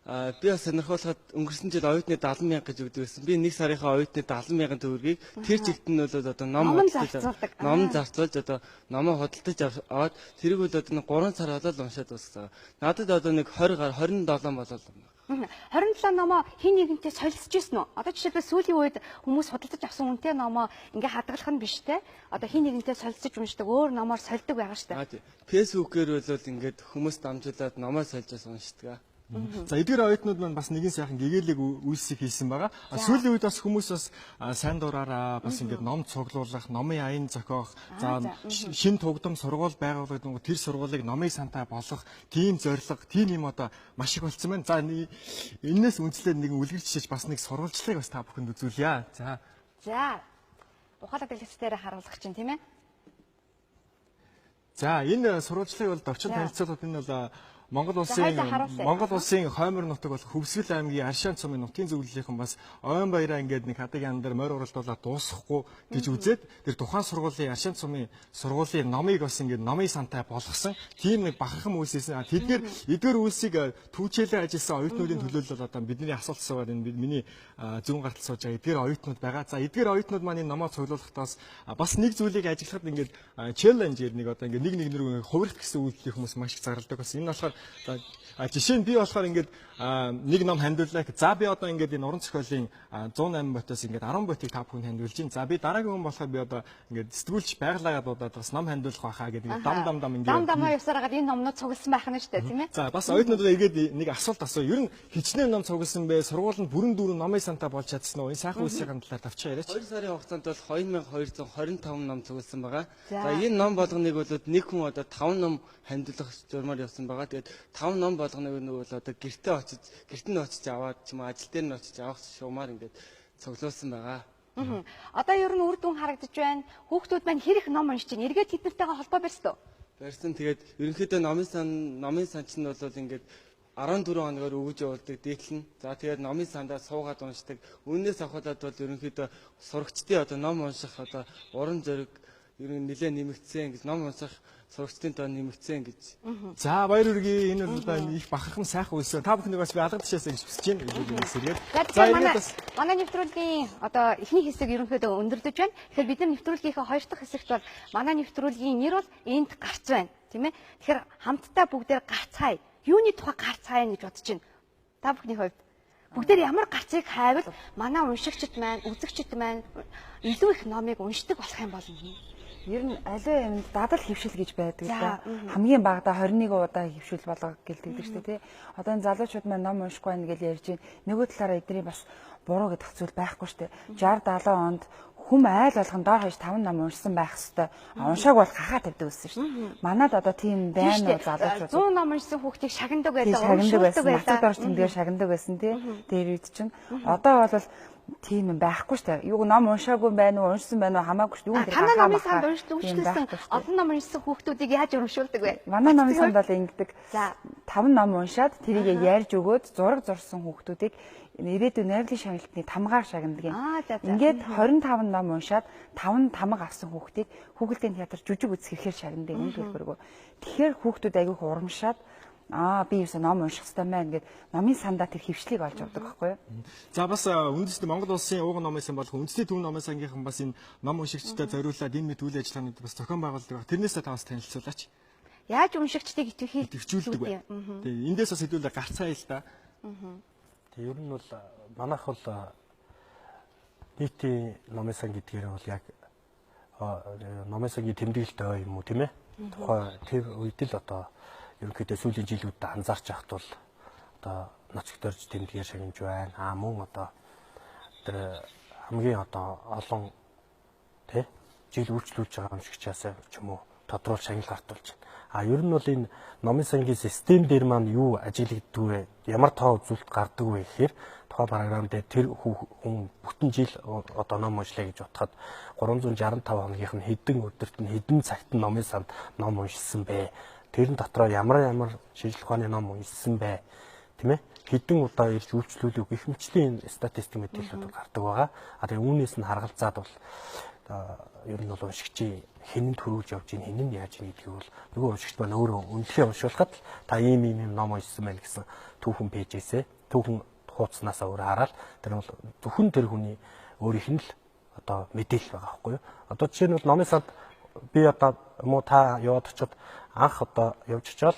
Би бас сонирхуулахад өнгөрсөн жил оюутны 70,000 гэж өгдөг байсан. Би нэг сарынхаа оюутны 70,000 төгрөгийг тэр чигт нь бол одоо ном зарцуулж одоо номоо худалдаж аваад тэрийг бол одоо 3 сар болоод уншаад дууссан. Надад одоо нэг 27 болоод 27 номоо хин нэгэнтэй солилцож ирсэн үү? Одоо жишээлбэл сүүлийн үед хүмүүс худалдаж авсан үнэтэй номоо ингээ хадгалах нь биш те. Одоо хин нэгэнтэй солилцож уншдаг, өөр номоор сольдог байгаа штэ. Фэйсбүүкээр бол ингээд хүмүүс дамжуулаад номоо сольжоос уншдаг. За эдгээр оюутнууд маань бас нэгэн сайхан гэгээлэг үйлсийг хийсэн байгаа. Сүүлийн үед бас хүмүүс бас сайн дураараа бас ингээд ном цуглуулах, номын аян зохиох, за шин тугдам сургууль байгуулагдсан тэр сургуулийг номын сантай болгох тийм зорилго, тийм юм одоо маш их болцсон байна. За энэс үндэслээд нэгэн үлгэр жишээж бас нэг сурвалжлагыг бас та бүхэнд үзүүлье. За ухаалаг дэлгэцээр харуулах чинь тийм ээ. За энэ сурвалжлагыг бол Дорчин танилцуулгад энэ бол Монгол улсын хоймор нутаг болох Хөвсгөл аймгийн Аршаан цумын нутгийн зөвлөлийнхэн бас ойн баяраа ингээд нэг хадаг ян дээр морь уралдуулаад дуусгахгүй гэж үзээд тэр тухайн сургуулийн Аршаан цумын сургуулийн номыг бас ингээд номын сантай болгосон. Тийм нэг бахархан үйлссэн. Тэдгээр эдгээр үйлсийг түүчээлээ ажилласан оюутнуудын төлөөлөл бол одоо бидний асуулт суугаад энэ миний зүүн гартал сууж байгаа эдгээр оюутнууд байгаа. За эдгээр оюутнууд маань энэ номоо цуглуулахдаас бас нэг зүйлийг ажиллахад ингээд челленж нэг одоо ингээд нэг нэр хувирах гэсэн үйлдэл хүмүүс маш их зарладаг бас. Энэ болохоор жишээ нь би болохоор ингээд нэг ном хандууллаа. За би одоо ингээд энэ уран зохиолын 108 ботоос ингээд 10 ботыг та бүхэнд хандуулж байна. За би дараагийн хүн болохоор би одоо ингээд сэтгүүлч байгалаагаад удаад бас ном хандуулах байхаа гэдэг дам ингээд дамаа явсараад энэ номнууд цугласан байх нь шүү дээ тийм ээ. За бас оюутнуудаа иргэд нэг асуулт асуу. Ер нь хичнээн ном цугласан бэ? Сургуулинд бүрэн дүүрэн номын санта болж чадсан уу? Энэ сайхан үйлсийн талаар тавчаа яриач. 2 сарын хугацаанд бол 2225 ном цугласан байгаа. За энэ ном болгоныг бол нэг хүн одоо 5 ном хандуулах журмаар явсан байгаа. Тэгээд 5 ном болгоныг нь бол одоо гэрт нь очиж аваад ч юм ажил дээр нь очиж авах шуумаар ингээд цуглуулсан байгаа. Одоо ер нь үр дүн харагдаж байна. Хүүхдүүд маань хэрэг ном уншиж байна. Эргээд тэднэртэйгээ холбоо барьсан уу? Барьсан. Тэгээд ерөнхийдөө номын сан чинь бол ингээд 14 хоногоор өгөж явуулдаг дээдлэн. За тэгээд номын сандаа суугаад уншдаг. Үүнээс авахад бол ерөнхийдөө сурагчдын одоо ном унших одоо уран зориг ер нь нэлээд нэмэгдсэн гэж ном унших сурагчдын тоо нэмэгдсэн гэж. За баяр хүргэе. Энэ бол их бахархан сайхан үйлс. Та бүхнийг бас би алгадчихсан гэж хүсэж байна. За манай нэвтрүүлгийн одоо эхний хэсэг ерөнхийдөө өндөрлөж байна. Тэгэхээр бид нар нэвтрүүлгийнхээ хоёр дахь хэсэгт бол манай нэвтрүүлгийн нэр бол энд гарч байна. Тийм ээ. Тэгэхээр хамтдаа бүгдээр гарцгаая. Юуны тухай гарцгаая гэж бодож байна. Та бүхний хувьд бүгдээр ямар гарцыг хайвал манай уншигчд маань, үзэгчд маань илүү их номыг уншдаг болох юм бол ер нь аливаа юмд дадал хөвшил гэж байдаг тийм. Хамгийн багадаа 21 удаа хөвшил болго гэлдэгдэг шүү дээ тий. Одоо энэ залуучууд маань ном уншихгүй байна гэж ярьж байна. Нөгөө талаараа эдний бас буруу гэдэг зүйл байхгүй шүү дээ. 60 70 онд хүм айл болгон доор хаяж 5 ном уншсан байх хэвээр. Уншааг бол хахаа тавьдаг байсан шүү дээ. Манад одоо тийм байна уу залуучууд. 100 ном уншсан хүүхдийг шагнадаг байлаа. Шагнадаг байсан. Нацад орж тэмдгээр шагнадаг байсан тий. Тэр үед чинь одоо бол тийм юм байхгүй шүү дээ. Юу ном уншаагүй байна уу, уншсан байна уу хамаагүй шүү дээ. Танай номын санд уншилсан олон ном уншсан хүүхдүүдийг яаж урамшуулдаг вэ? Манай номын санд бол ингэдэг. 5 ном уншаад тэрийг ярьж өгөөд зураг зурсан хүүхдүүдийг ирээдүйн найрлагын шагналтны тамгаар шагнадаг юм. Ингээд 25 ном уншаад 5 тамга авсан хүүхдийг хүүхэлдэйн театр жүжиг үзэх хэрэг шагнадаг юм хэлбэргүй. Тэгэхээр хүүхдүүд айгүй урамшаад би юусе ном унших хэрэгтэй байна гэд номын сандаа тэр хөвшлийг олж авдаг байхгүй юу? За бас үндэсний Монгол улсын ууган номын сан болох үндэсний төв номын сангийнхан бас энэ ном уншигчтай зориулаад энэ мэд үйл ажиллагаанд бас зохион байгуулдаг. Тэрнээсээ та бас танилцуулаач. Яаж уншигчдыг идэвхжүүлдэг вэ? Тэгээ эндээс бас хэдүүлээ гарцгаая л да. Тэгээ ер нь бол манайх бол нийтийн номын сан гэдгээр бол яг номын сангийн тэмдэглэлтэй юм уу тийм ээ? Тухай тэр үед л одоо ерөнхийдөө сүүлийн жилүүдэд анзаарч байхад бол одоо ноцгдорж тэмдгээр шагнаж байна. Мөн одоо тэр хамгийн одоо олон тий жил үйлчлүүлж байгаа уншигчаас ч юм уу тодруулж шагнал гартуулж байна. Ер нь бол энэ номын сангийн систем дээр маань юу ажиглагддаг вэ? Ямар тоо үзүүлэлт гардаг вэ гэхээр тухайн програм дээр тэр хүн бүтэн жил одоо ном уншлаа гэж бодоход 365 хоногийнх нь хэдэн өдөрт нь хэдэн цагт нь номын санд ном уншсан бэ? Тэрэн дотроо ямар шинжлэх ухааны ном уншсан бэ? Тийм ээ? Хэдэн удаа ирж үйлчлүүлэх гэх мэтлийн статистик мэдээлэлүүд гардаг байгаа. Тэгээ үүнээс нь харгалзаад бол ер нь бол уншигчийн хинэн төрүүлж явж ийн хинэн яаж ийн гэдгийг бол нөгөө уншигч маань өөрөө үнэлгээ уншуулхад та ийм ном уншсан байна гэсэн түүхэн пэйжээсээ түүхэн хуудаснасаа өөрөө хараад тэр бол зөвхөн тэр хүний өөрийнх нь л одоо мэдээлэл байгаа байхгүй юу? Одоо жишээ нь бол номын санд би одоо муу та яваад очиод анх одоо явж очиод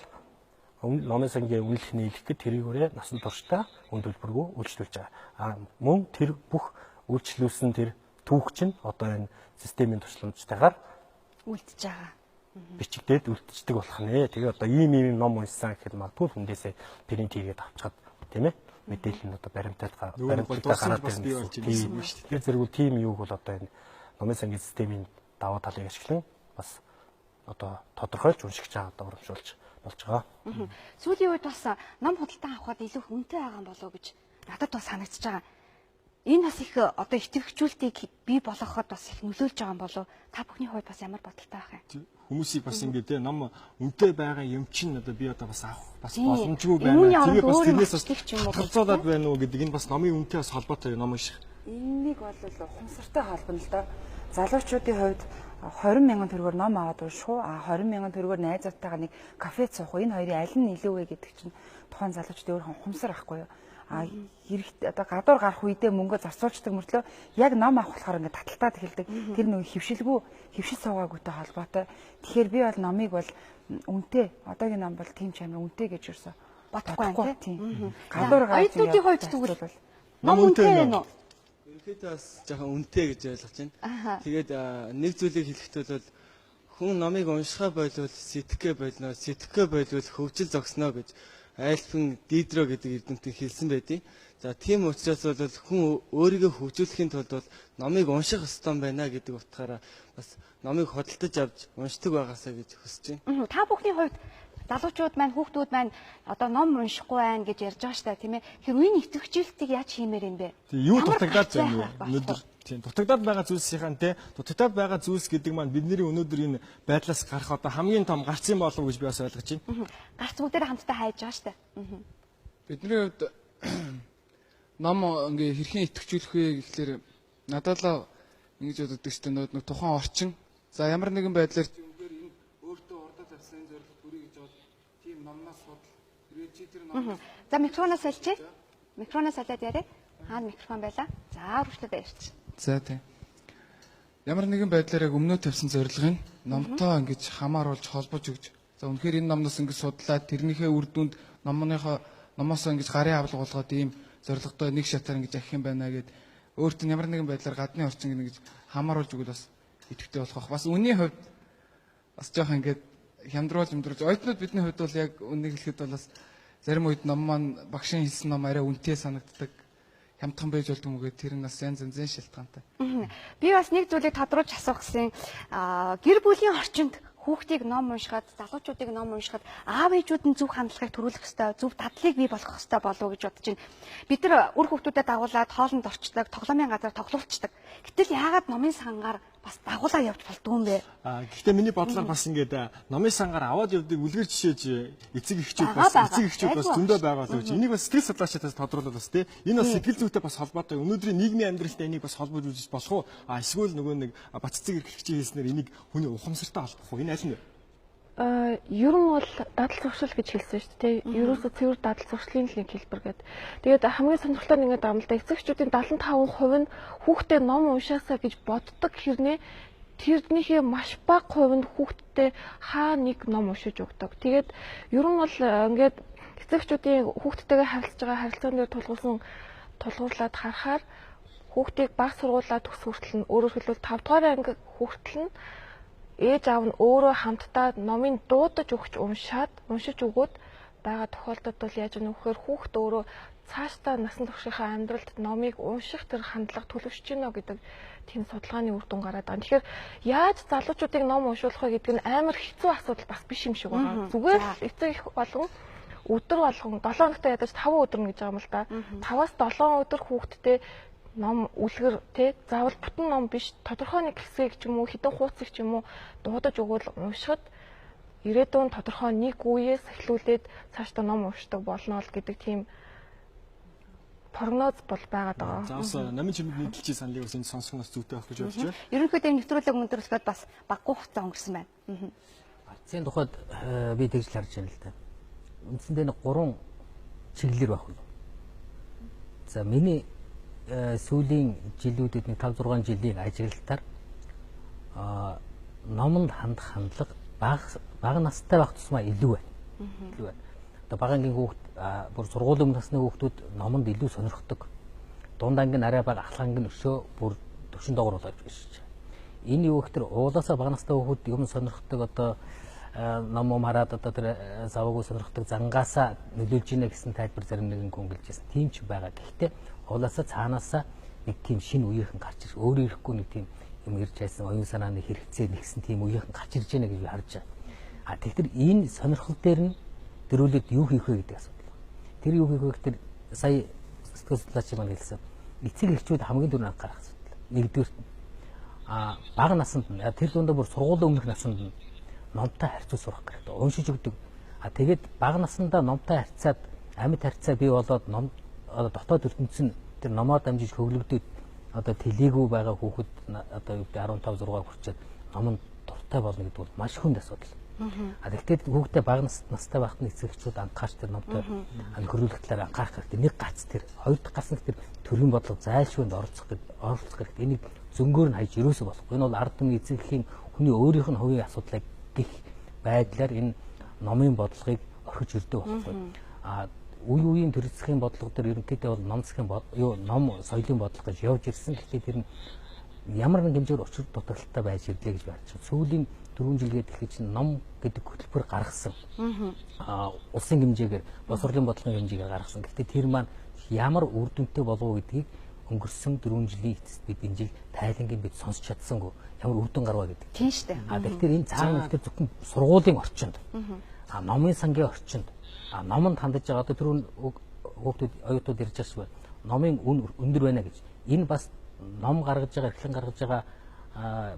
номын сангийн үнэлэх нийлэх гэд тэрийгээрээ насан туршдаа үнд төлбөргүй үйлчлүүлж байгаа. Мөн тэр бүх үйлчлүүлсэн тэр түүх чинь одоо энэ системийн туршлагатайгаар үлдэж байгаа. Бичигдээд үлдчихдэг болох нэ. Тэгээ одоо ийм ном уншсан гэхэд магадгүй хүндээсээ принт хийгээд авчихад тийм ээ мэдээлэл нь одоо баримтаар гараад ирнэ. Тэр зэрэгүүл тийм юуг бол одоо энэ номын сангийн системийн даваа талыг ашиглан бас одоо тодорхойлж уншигч байгаа урамшуулж болж байгаа. Сүүлийн үед бас ном худалдан авахад илүү хүнтэй байгаа болов уу гэж надад бас санагдчихж байгаа. Энэ бас их одоо итгэвчүүлтийг бий болгоход бас их нөлөөлж байгаа юм болов та бүхний хувьд бас ямар бодолтой байх юм? Хүмүүсийг бас ингээд ном үнэтэй байгаа юм чинь одоо би одоо бас авах бас боломжгүй байна. Тэгээ бас тэрнээс бас татгалзуулаад байна уу гэдэг энэ бас номын үнэтэй бас холбоотой ном шиг. Энийг бол ухамсартай холбоно л доо. Залуучуудын хувьд 20,000 төгрөгөөр ном аваад унших уу? 20,000 төгрөгөөр найзуудтайгаа нэг кафед суух уу? Энэ хоёрын аль нь илүү вэ гэдэг чинь тухайн залуучдын өөрхөн ухамсар ахгүй юу? Хэрэгтэй одоо гадуур гарах үедээ мөнгө зарцуулдаг мөртлөө яг ном авах болохоор ингээд таталтаад эхэлдэг. Тэр нэг хөвшил суугаагүйтэй холбоотой. Тэгэхээр би бол номыг бол үнэтэй одоогийн ном бол тийм ч амар үнэтэй гэж юусэн бодохгүй тийм. Гадуур гарах оюутнуудын хувьд тэгвэл ном үнэтэй байна уу? Ерөнхийдөө бас жоохон үнэтэй гэж ойлгож байна. Тэгээд нэг зүйлийг хэлэхдээ бол хүн номыг уншихаа болвол сэтгэхээ болно, сэтгэхээ болвол хөгжил зогсноо гэж айлтхан Дидро гэдэг эрдэмтэн хэлсэн байдیں۔ За тийм учраас бол хүн өөрийгөө хөгжүүлэхийн тулд бол номыг унших ёстой байна гэдэг утгаараа бас номыг худалдаж авч уншдаг байгаасаа гэж хүсэж байна. Та бүхний хувьд залуучууд маань хүүхдүүд маань одоо ном уншихгүй байна гэж ярьж байгаа шүү дээ, тийм ээ. Тэгэхээр үеийн итгэвчүүлтийг яаж хиймээр юм бэ? Юу дутагдаад байна вэ? Өнөөдөр тийм дутагдаад байгаа зүйлсийн те дутагдаад байгаа зүйлс гэдэг маань бидний өнөөдөр энэ байдлаас гарах одоо хамгийн том гарц юм болов уу гэж би бас ойлгож байна. Гарц бүгдээрээ хамтдаа хайж байгаа шүү дээ. Бидний хувьд ном ингээ хэрхэн итгэвчүүлэх вэ гэхлээр надад л ингэж боддог шүү дээ. Нэг тухайн орчин за ямар нэгэн байдлаар За микрофоноос салчээ. Микрофоноос салаад яриа. Хаана микрофон байлаа? За үргэлжлүүлээ ярьчих. За тийм. Ямар нэгэн байдлаар яг өмнөө тавьсан зорилгыг номтой ингэж хамааруулж холбож өгч. За үнэхээр энэ номноос ингэж судлаад тэрнийхээ үр дүнд номоос ингэж гарын авлага болгоод ийм зорилготой нэг шатаар ингэж авах юм байна гэд өөрт нь ямар нэгэн байдлаар гадны орчин ингэж хамааруулж өгвөл бас идэвхтэй болох. Бас үнийн хувьд бас жоох ингэж хямдруулж оюутнууд бидний хувьд бол яг үнийг хэлэхэд бол бас зарим үед ном маань багшийн хэлсэн ном арай үнэтэй санагддаг. Хямдхан байж болдгоо мөгээ тэр нь бас янз янзын шалтгаантай. Би бас нэг зүйлийг тодруулж асуух гэсэн гэр бүлийн орчинд хүүхдийг ном уншихад, залуучуудыг ном уншихад аав ээжүүд нь зөв хандлагыг төрүүлэх ёстой, зөв дадлыг бий болгох ёстой болов уу гэж бодож байна. Бид нар үр хүүхдүүдэд дагуулад хоолнд орчдаг, тоглоомын газар тоглуулцдаг. Гэтэл яагаад номын сангаар бас дагуулаа явж болдгоо юм бэ? Гэхдээ миний бодлоор бас ингээд номын сангаар аваад явдаг үлгэр жишээж эцэг эхчүүд бас зөндөө байгаа л гэж. Энийг бас сэтгэл судлаачдаас тодруулаад бас тий. Энэ бас сэтгэл зүйтэй бас холбоотой. Өнөөдрийн нийгмийн амьдралтай энийг бас холбож үзэж болох уу? Эсвэл нөгөө нэг баццэг эрхлэгчийн хэлснээр энийг хүний ухамсартай холбох уу? Энэ аль нь вэ? Ер нь бол дадал зуршил гэж хэлсэн шүү дээ. Ерөөсөө цэвэр дадал зуршлын нэг хэлбэр гэдэг. Тэгээд хамгийн сонирхолтой нэг юм л да эцэгчүүдийн 75% нь хүүхдээ ном уншаасаа гэж боддог хэрнээ тэрнийхээ маш бага хувь нь хүүхдтэй хаа нэг ном уншиж өгдөг. Тэгээд ер нь бол ингээд эцэгчүүдийн хүүхдтэйгээ харилцаж байгаа харилцаан дээр тулгуурлаад харахаар хүүхдийг бага сургуулаа төгс хүртэл нь өөрөөр хэлбэл 5 дугаар анги хүртэл нь ээж аав нь өөрөө хамтдаа номыг дуудаж өгч уншиж өгөөд байгаа тохиолдолд бол яаж вэ нөхөр хүүхд өөрөө цаашдаа насан туршийнхаа амьдралд номыг унших тэр хандлага төлөвшөж гинэ гэдэг тийм судалгааны үр дүн гараад байгаа. Тэгэхээр яаж залуучуудыг ном уншуулах вэ гэдэг нь амар хэцүү асуудал бас биш юм шиг байна. Зүгээр эцэг их болгон өдөр болгон 7 хоногт ядаж 5 өдөр нь гэж байгаа юм л да. 5-аас 7 өдөр хүүхдтэй ном үлгэр тий заавал бүтэн ном биш тодорхой нэг хэсгийг ч юм уу хідэн хуудсыг ч юм уу дуудаж өгвөл уншихад ирээдүйн тодорхой нэг үеэс эхлүүлээд цаашдаа ном уншдаг болно л гэдэг тийм прогноз бол байгаад байгаа. За бас намын чимэд нийтэлжийн саналыг бас энэ сонсгоноос зүйтэй авах гэж бодож байна. Ерөнхийдөө нэвтрүүлэг өндөрлөхөд бас баггүй хугацаа өнгөрсөн байна. Арцын тухайд би тэгж харж байна л да. Үндсэндээ нэг 3 чиглэлэр байх нь. За миний сүүлийн жилүүдэд нэг 5-6 жилийн ажиглалтаар номонд хандах хандлага бага настай байх тусмаа илүү байна. Илүү байна. Одоо багаангийн хүүхд бүр сургуулийн насны хүүхдүүд номонд илүү сонирхдог. Дунд ангийн арай бага ахлангийн өшөө бүр төвшин доогуур болж байна. Энэ юу гэхээр уулаасаа бага настай хүүхд юм сонирхдог одоо ном хараад одоо тэр заваагүй сонирхдог зангаасаа нөлөөлж ийнэ гэсэн тайлбар зарим нэгэн хөнгөлж байсан. Тийм ч байгаа. Гэхдээ уулаасаа цаанаасаа нэг тийм шинэ үеийнхэн гарч ирж өөрөө ирэхгүй нэг тийм юм ирж байсан оюун санааны хэрэгцээ нэгсэн тийм үеийнхэн гарч ирж байна гэж би харж байгаа. Тэгэхээр энэ сонирхол дээр нь дөрүүлээд юу хийх вэ гэдэг асуудал. Тэр юу хийх вэ гэхээр сая сэтгэл судлаач маань хэлсэн. эцэг эхчүүд хамгийн түрүүнд анхаарах асуудал. Нэгдүгээр бага наснд нь тэр дундаа бүр сургуулийн өмнөх наснд нь номтой харьцуу сурах хэрэгтэй. Уншиж өгдөг. Тэгээд бага наснда номтой харьцаад амьд харьцаа бий болоод ном дотоод ертөнцийн тэр номоор дамжиж хөглөгдөд одоо тэлээгүй байгаа хүүхэд одоо юу гэдэг 15 6 хүрчээд номонд дуртай болно гэдэг бол маш хүнд асуудал. Тэгэхдээ хүүхдээ бага настай байхад нь эцэг эхчүүд анхаарч тэр номтой нөхөрлөх талаар анхаарах хэрэгтэй. Нэг гац тэр хоёр дахь гац нь тэр төрийн бодлого зайлшгүйнд оролцох хэрэгтэй. Энийг зөнгөөр нь хайж ерөөсөө болохгүй. Энэ бол ард түмний эцэг эхийн хүний өөрийнх нь хувийн асуудлыг гих байдлаар энэ номын бодлогыг орхиж ирдэг болохгүй. Үе үеийн төр засгийн бодлого дээр ерөнхийдөө бол ном засгийн ном соёлын бодлого гэж явж ирсэн. Гэхдээ тэр нь ямар нэг хэмжээр учир дутагдaltaй байж ирлээ гэж байна. Сүүлийн 4 жилгээд эхлэж чинь ном гэдэг хөтөлбөр гаргасан. Улсын хэмжээгээр боловсролын бодлогын хэмжээгээр гаргасан. Гэхдээ тэр маань ямар үр дүнтэй болов гэдгийг өнгөрсөн 4 жилийн эцэст бид энэ жил тайлангийн бид сонсч чадсангүй. Ямар үр дүн гарваа гэдэг. Тийм шүү дээ. Тэгэхээр энэ цаана нэгтэй зөвхөн сургуулийн орчинд номын сангийн орчинд номонд хандаж байгаа одоо түрүүн хүүхдүүд оюутнууд ярьж байгаа номын үн өндөр байна гэж. Энэ бас ном гаргаж байгаа, эрхлэн гаргаж байгаа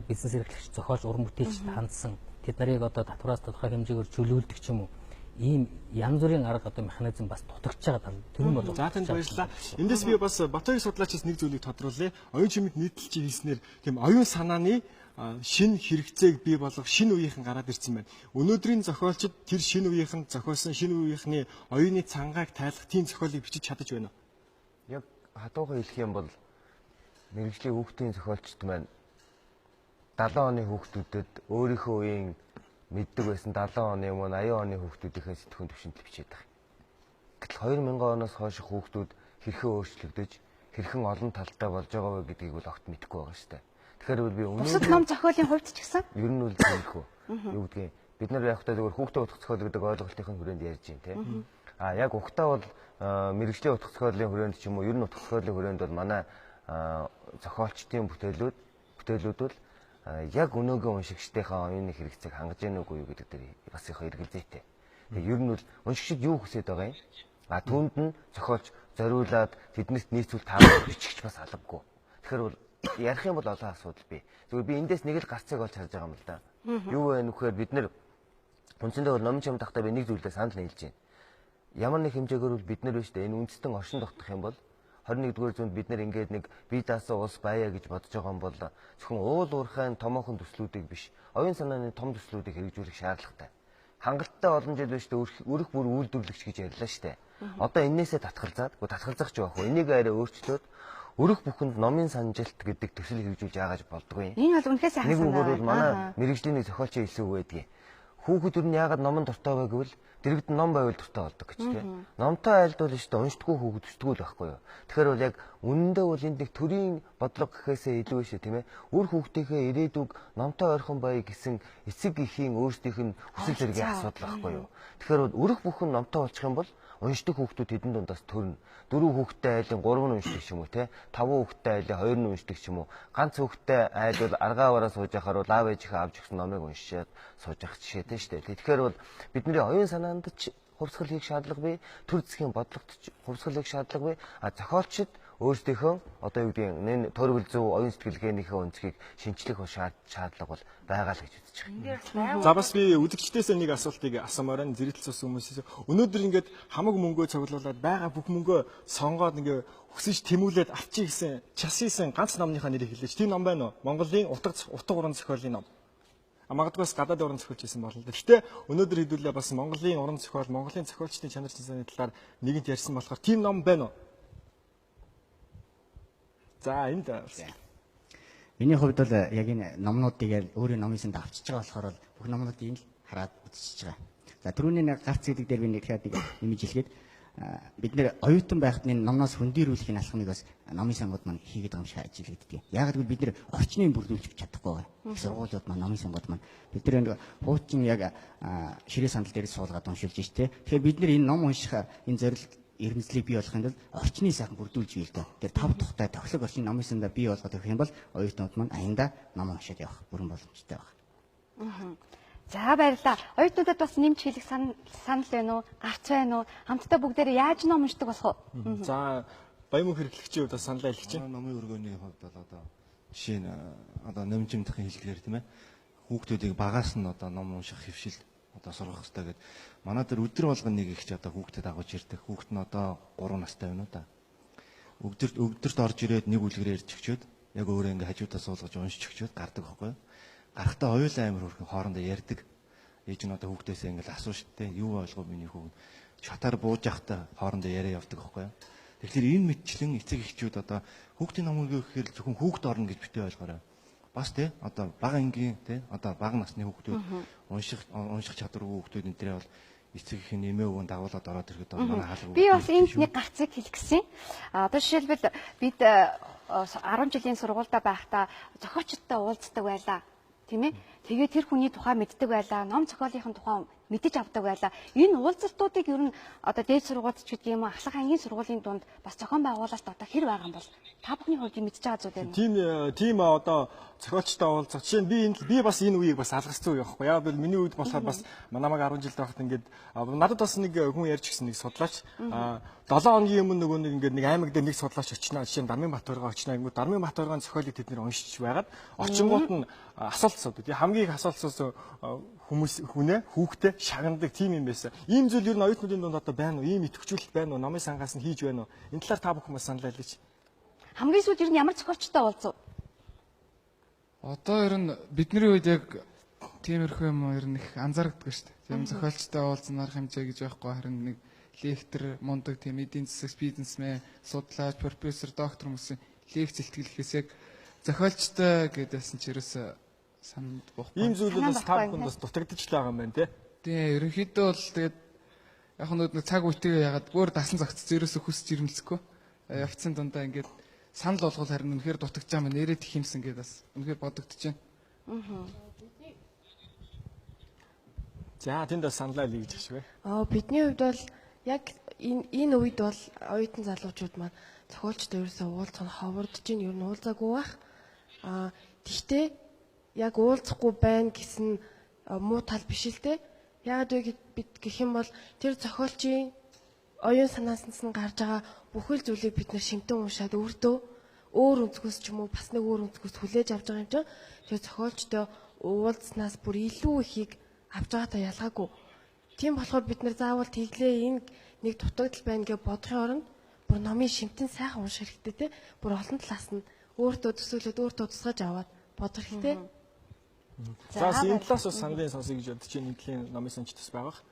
бизнес эрхлэгч, зохиолч, уран бүтээлчд хандсан тэд нарыг одоо татвараас тодорхой хэмжээгээр чөлөөлдөг ч юм уу. Ийм янз бүрийн арга одоо механизм бас дутагдж байгаа даа. Тэр нь бол за танд баярлалаа. Эндээс би бас Батбаяр судлаачаас нэг зүйлийг тодруулъя. Оюун чимэд нийтлэлч хийснээр тийм оюун санааны шинэ хэрэгцээг бий болгох шинэ үеийнхэн гараад ирсэн байна. Өнөөдрийн зохиолчид тэр шинэ үеийнхэн зохиолсон шинэ үеийнхний оюуны цангааг тайлах тийм зохиолыг бичиж чадаж байна уу? Яг хатуухан хэлэх юм бол мэрэгжлийн хүүхдийн зохиолчд маань 70 оны хүүхдүүдэд өөрийнхөө үеийн мэддэг байсан 70 оны мөн 80 оны хүүхдүүдийнхээ сэтгүүн төвшөнд бичээд байгаа. Гэтэл 2000 оноос хойш хүүхдүүд хэрхэн өөрчлөгдөж, хэрхэн олон талтай болж байгаа вэ гэдгийг бол огт мэдэхгүй байгаа шүү дээ. Тэгэхээр би бусад ном зохиолын хувьд ч гэсэн ер нь үл зөвхөн юу гэдгийг бид нар яг хөтөлбөр хүүхдээ утга зохиол гэдэг ойлголтын хүрээнд ярьж байна тийм. Яг ухтаа бол мэрэгжлийн утга зохиолын хүрээнд ч юм уу ер нь утга зохиолын хүрээнд бол манай зохиолчдын бүтээлүүд бол яг өнөөгийн уншигчдынхаа оюуны хэрэгцээг хангаж яах нүггүй юу гэдэг дээр бас их эргэлзээтэй. Ер нь бол уншигчид юу хүсэж байгаа юм? Түүнд нь зохиолч зориулаад тэднэрт нийцүүл тааруулж бичихч бас албагүй. Тэгэхээр бол ярих юм бол олон асуудал бий. Зүгээр би эндээс нэг л гарцыг олж харж байгаа юм л да. Юу вэ нөхөр бид нар үндсэндээ бол номын чам тахтаа би нэг зүйлээ санал нийлж байна. Ямар нэг хэмжээгээр бол бид нар биш дээ энэ үндэстэн оршин тогтох юм бол 21-р зуунд бид нар ингээд нэг бие даасан улс байя гэж бодож байгаа юм бол зөвхөн уул уурхайн томоохон төслүүдийг биш оюун санааны том төслүүдийг хэрэгжүүлэх шаардлагатай. Хангалттай олон жил биш дээ өрх бүр үйлдвэрлэгч гэж ярьлаа штэ. Одоо энээсээ татгалзаад татгалзах ч байхгүй. Энийг арай өөрчлөөд өрх бүхэнд номын санжилт гэдэг төсөл хэрэгжүүлж яагаж болдгоо юм. Энэ бол үнэхээр сайн нэг үгээр бол манай мэрэгжлийн зохиолчийн хэлсэн үг байдгийг. Хүүхэд юу яагаад номон дуртай вэ гэвэл дэрэгд ном байвал дуртай болдог гэж тийм. Номтой айлдвал шүү дээ уншдаггүй хүүхэд өсдөггүй л байхгүй юу. Тэгэхээр бол яг үнэндээ бол энд нэг төрийн бодлого гэхээсээ илүү шүү тийм ээ. Үр хүүхдийнхээ ирээдүг номтой ойрхон бай гэсэн эцэг эхийн өөрсдийнх нь хүсэл зэргийн асуудал байхгүй юу. Тэгэхээр бол өрх бүхэн номтой болчих юм бол уншдаг хүүхдүүд хэдэн дундаас төрнө. 4 хүүхэдтэй айлын 3 нь уншдаг ч юм уу те 5 хүүхэдтэй айлын 2 нь уншдаг ч юм уу ганц хүүхэдтэй айл бол аргааваараа сууж яхаар бол аав ээжийнхээ авч өгсөн номыг уншаад сууж явах жишээтэй шүү дээ. Тэгэхээр бол бидний оюун санаанд ч хувьсгал хийх шаардлага бий, төр засгийн бодлогот ч хувьсгал хийх шаардлага бий. Зохиолчид өөрсдийнхөө одоо юу гэдэг энэ төрөвл зөв оюун сэтгэлгээнийхээ өнцгийг шинчлэх шаардлага бол байгаа л гэж үзэж байна. За бас би үзэгчдээс нэг асуултыг асуумаар энэ зэрэгтэл цус хүмүүсээс өнөөдөр ингээд хамаг мөнгөө цуглуулад байгаа бүх мөнгөө сонгоод ингээ хүсэж тэмүүлээд авчий гэсэн часисэн ганц номныхаа нэрийг хэлээч. Тийм ном байна уу? Монголын утга уран зохиолын ном. Магадгүйс гадаад уран зохиолч байсан болно. Гэхдээ өнөөдөр хэдүүлээ бас Монголын уран зохиол, Монголын зохиолчдын чанар чанарын талаар нэгэнт ярьсан болохоор тийм ном байна уу? За энд миний хувьд бол яг энэ номнуудыг өөрийн номын санд авчиж байгаа болохоор бүх номнуудыг л хараад үзчихэж байгаа. За түрүүний нэг гарц гэдэг дээр би нэг дахиад нэмж хэлгээд бид нэр оюутан байхад энэ номноос хөндөрүүлэхийн алхмыг бас номын сангууд маань хийгээд байгаа юм шиг ажиллагддаг. Яг гэвэл бид нэр орчныг бүрдүүлж чадахгүй байгаа. Сургуулиуд маань номын сангууд маань бид нэр хуучин яг ширээ сандал дээр суулгаад уншилж штэ. Тэгэхээр бид нэр энэ ном уншихаар энэ зорилт эрдэмслийг бий болгохын тулд орчны сайхан бүрдүүлж бийл дээ. Тэр 5 тухтай тохилог орчин номын сандаа бий болгоод өгөх юм бол оюутнууд маань аянда ном уншаад явах бүрэн боломжтой байна. За баярлалаа. Оюутнуудад бас нэмж хэлэх санал байна уу? Гарц байна уу? Хамтдаа бүгдээрээ яаж ном уншдаг болох вэ? За Баян мөнх хэрэглэгчийн хувьд бас саналаа хэлэх чинь. Номын өргөний хувьд бол одоо жишээ нь одоо намжимдахын хэлгээр тийм ээ. Хүүхдүүдийг багаас нь одоо ном унших хөвшил одоо сургах хэрэгтэй гэдэг. Манай дээр өдөр болгон нэг их ч одоо хүүхдэд дагуулж ирдэг. Хүүхд нь одоо 3 настай байна уу та. Өдөрт орж ирээд нэг үлгэрээр ирж өгчөөд яг өөрөө ингээ хажуудаа суулгаж уншиж өгчөөд гардаг байхгүй юу? Гарахтаа хоёулаа амар хөрхэн хоорондоо ярьдаг. Ээж нь одоо хүүхдээсээ ингээл асуу штэ. Юу ойлгов миний хүүг? Шатаар бууж явахдаа хоорондоо яриа явдаг байхгүй юу? Тэгэхээр энэ мэтчлэн эцэг эхчүүд одоо хүүхдийн ном өргөө гэхээр зөвхөн хүүхд орно гэж битээ ойлгоорой. Бас тий одоо бага ангийн тий одоо бага насны хүүхдүүд унших чадваргүй хүүхдүүд энэ төрөө бол эцэг эхийн нэмээ өвөн дагуулад ороод ирэхэд манай хаалга. Би бас энд нэг гарцыг хэлэх гэсэн. Одоо жишээлбэл бид 10 жилийн сургуультай байхдаа зохиолчдтой уулздаг байлаа. Тийм ээ. Тэгээд тэр хүний тухай мэддэг байлаа. Ном зохиолынхын тухай мэдэж авдаг байлаа. Энэ уулзалтуудыг ер нь одоо дээд сургуульд ч гэдэг юм уу, ахлах ангийн сургуулийн дунд бас зохион байгуулалт одоо хэр байгаа юм бол та бүхний хувьд мэдж байгаа зүйл байна. Тийм одоо зохиолчтой уулзах. Жишээ нь би бас энэ үеийг бас алгацсан үе байхгүй. Яг бол миний үед болохоор бас намайг 10 жил байхад ингээд надад бас нэг хүн ярьж гисэн нэг судлаач 7 хоногийн өмнө нөгөө нэг ингээд нэг аймаг дээр нэг судлаач очино. Жишээ нь Дармын Баатаргаа очино. Ингээд Дармын Баатаргааны зохиолыг тэд нэр уншиж байгаад очингууд нь асуулт асуудаг. Хамгийн их асуулт хүмүүс хүүхдээ шагнадаг тийм юм байсан. Ийм зүйл ер нь оюутнуудын дунд одоо байна уу? Ийм идэвхжүүлэлт байна уу? Номын сангаас нь хийж байна уу? Энэ талаар та бүхэн бас санал хэлээч. Хамгийн сүүлд ер нь ямар зохиолчтой уулзав? Одоо ер нь бидний үед яг тиймэрхүү юм ер нь их анзаардаг шүү дээ. Тийм зохиолчтой уулзсан арга хэмжээ гэж байхгүй харин нэг лектор, мундаг тийм эдийн засаг, бизнесмен, судлаач, профессор, доктор хүмүүсийн лекц илтгэлэхээс яг зохиолчтой гэдээсэн ч ерөөсөө санд бохгүй. Ийм зүйлүүд бас та бүхэнд бас дутагдж л байгаа юм байна тий. Тийм ерөнхийдөө бол тэгээд яг нэг цаг үетэйгээ ягаад бүр дасан зогцож ерөөсөө хүсч ирмэлцэхгүй. Явцсан дундаа ингээд санал болгол харин үнэхээр дутагдж байгаа юм нэрээ тэх юмсан гэдээ бас үнэхээр бодогдож байна. За тэнд бас саналаа хэлье гэж ашиг. Бидний хувьд бол яг энэ үед бол оюутан залуучууд маань зохиолчтой ерөөсөө уулзах нь ховордож байна. Ер нь уулзаагүй байх. Тэгтээ яг уулзахгүй байна гэсэн муу тал биш л дээ. Яг бид гэх юм бол тэр зохиолчийн оюун санаасанс нь гарч байгаа бүхэл зүйлийг бид нэр шимтэн уншаад өөртөө өөр өнцгөөс ч юм уу бас нэг өөр өнцгөөс хүлээж авч байгаа юм чинь тэр зохиолчтой уулзнаас бүр илүү ихийг авч байгаатай ялгаагүй. Тийм болохоор бид нэр заавал тэглээ энэ нэг дутагдал байна гэж бодохын оронд бүр номын шимтэн сайхан унших хэрэгтэй те. Бүр олон талаас нь өөртөө төсөөлөд өөртөө тусгаж аваад бодох хэрэгтэй. За энэ талаас бас саналын сонсё гэж бодож байна. Нэгдлийн номын санчтас байгаах.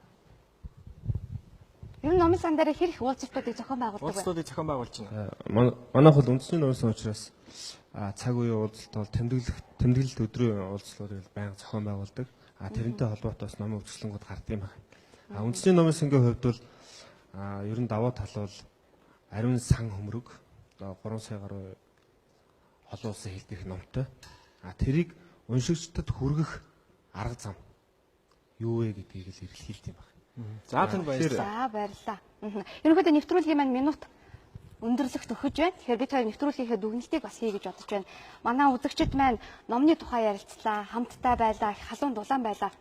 Ер нь номын сан дээр хэр их уулзалтуудыг зохион байгуулдаг вэ? Уулзалтуудыг зохион байгуулж байна. Манайх бол үндэсний номын сан учраас цаг үеийн уулзалт бол тэмдэглэлт өдрийн уулзалтуудыг байнга зохион байгуулдаг. Тэрнтэй холбоотой бас номын өвчлөнгүүд гардаг юм байна. Үндэсний номын сангийн хувьд бол ер нь даваа тал бол ариун сан хөмрөг 3 сая гаруй олон улсын хэл дээрх номтой. Тэрийг уншигчдад хүргэх арга зам юу вэ гэдгийг л эргэлхийлт юм байна. За тэнд баярлалаа. За баярлалаа. Ерөнхийдөө нэвтрүүлгийн маань минут өндөрлөгт өгөж байна. Тэгэхээр бид хоёр нэвтрүүлгийнхээ дүгнэлтийг бас хий гэж бодож байна. Манай үзэгчид маань номны тухай ярилцлаа, хамттай байлаа, их халуун дулаан байлаа.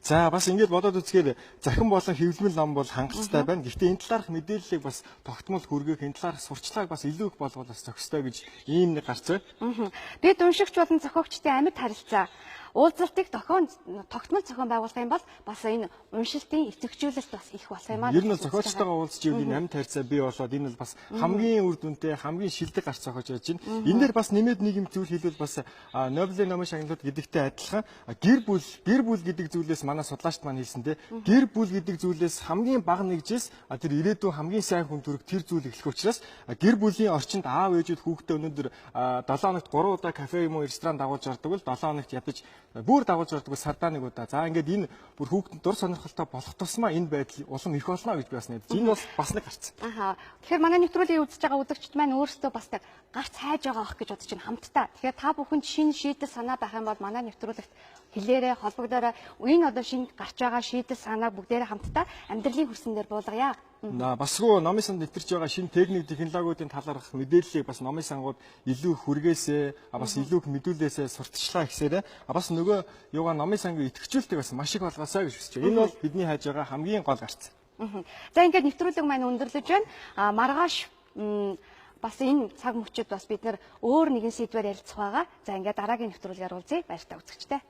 За бас ингэж бодоод үзэхээр захин болон хэвлэмэл ном бол хангалттай байна. Гэхдээ энэ талаарх мэдээллийг бас тогтмол хүргэх, энэ талаарх сурчлагыг бас илүү их болгох бас зохистой гэж ийм нэг гарч байна. Бид уншигч болон зохиогчдын амьд харилцаа уулзалтыг тогтмол зохион байгуулах юм бол бас энэ уншилтын эцэгжүүлэлт бас их болох юм аа. Ер нь зохиолчтойгоо уулзч ивэл амьд харилцаа бий болоод энэ бол бас хамгийн үр дүнтэй, хамгийн шилдэг гарч зохиож байж байна. Энэ дээр бас нэмээд нэг юм зүйл хэлвэл бас Нобелийн номын шагналууд гэдэгтэй адилхан гэр бүл гэдэг зүйлээс манай судлаачд маань хэлсэн те гэр бүл гэдэг зүйлээс хамгийн бага нэгжээс тэр ирээдүйн хамгийн сайн хүн төрөх тэр зүйл эхлэх учраас гэр бүлийн орчинд аав ээжүүд хүүхдээ өнөөдөр 7 хоногт 3 удаа кафе юм уу ресторан дагуулж ордог бол 7 хоногт ядаж бүр дагуулж ордог сардаа нэг удаа. За ингээд энэ бүр хүүхдэд дур сонирхолтой болох тусмаа энэ байдал улам их болно гэж би бас найдаж. Энэ бол бас нэг гарцсан. Тэгэхээр манай нэвтрүүлгийг үзэж байгаа үзэгчид маань өөрсдөө бас гарц хайж байгаа ах гэж бодож байна хамтдаа. Тэгэхээр та бүхэнд шинэ шийдэл санаа байх юм бол манай нэвтрүүлэгт хэлээрээ холбогдорой. Энэ одоо шинэ гарч байгаа шийдэл санаа бүгдээрээ хамтдаа амьдралын хөрсөн дээр буулгая. Басгүй номын санд нэвтэрч байгаа шинэ техник технологиудын талаарх мэдээллийг бас номын сангууд илүү хүргээсээ бас илүү их мэдүүлээсээ сурталчлаа гэсээрээ бас нөгөө юугаа номын сангийн идэвхжүүлэлтийг бас маш их болгоосаа гэж хүсэж байна. Энэ бол бидний хайж байгаа хамгийн гол гарц. За ингээд нэвтрүүлэг маань өндөрлөж байна. Маргааш бас энэ цаг мөчид бас бид нэр өөр нэгэн сэдвээр ярилцах байгаа. За ингээд дараагийн нэвтрүүлгээр уулзъя. Баяр та үзэгчтэй.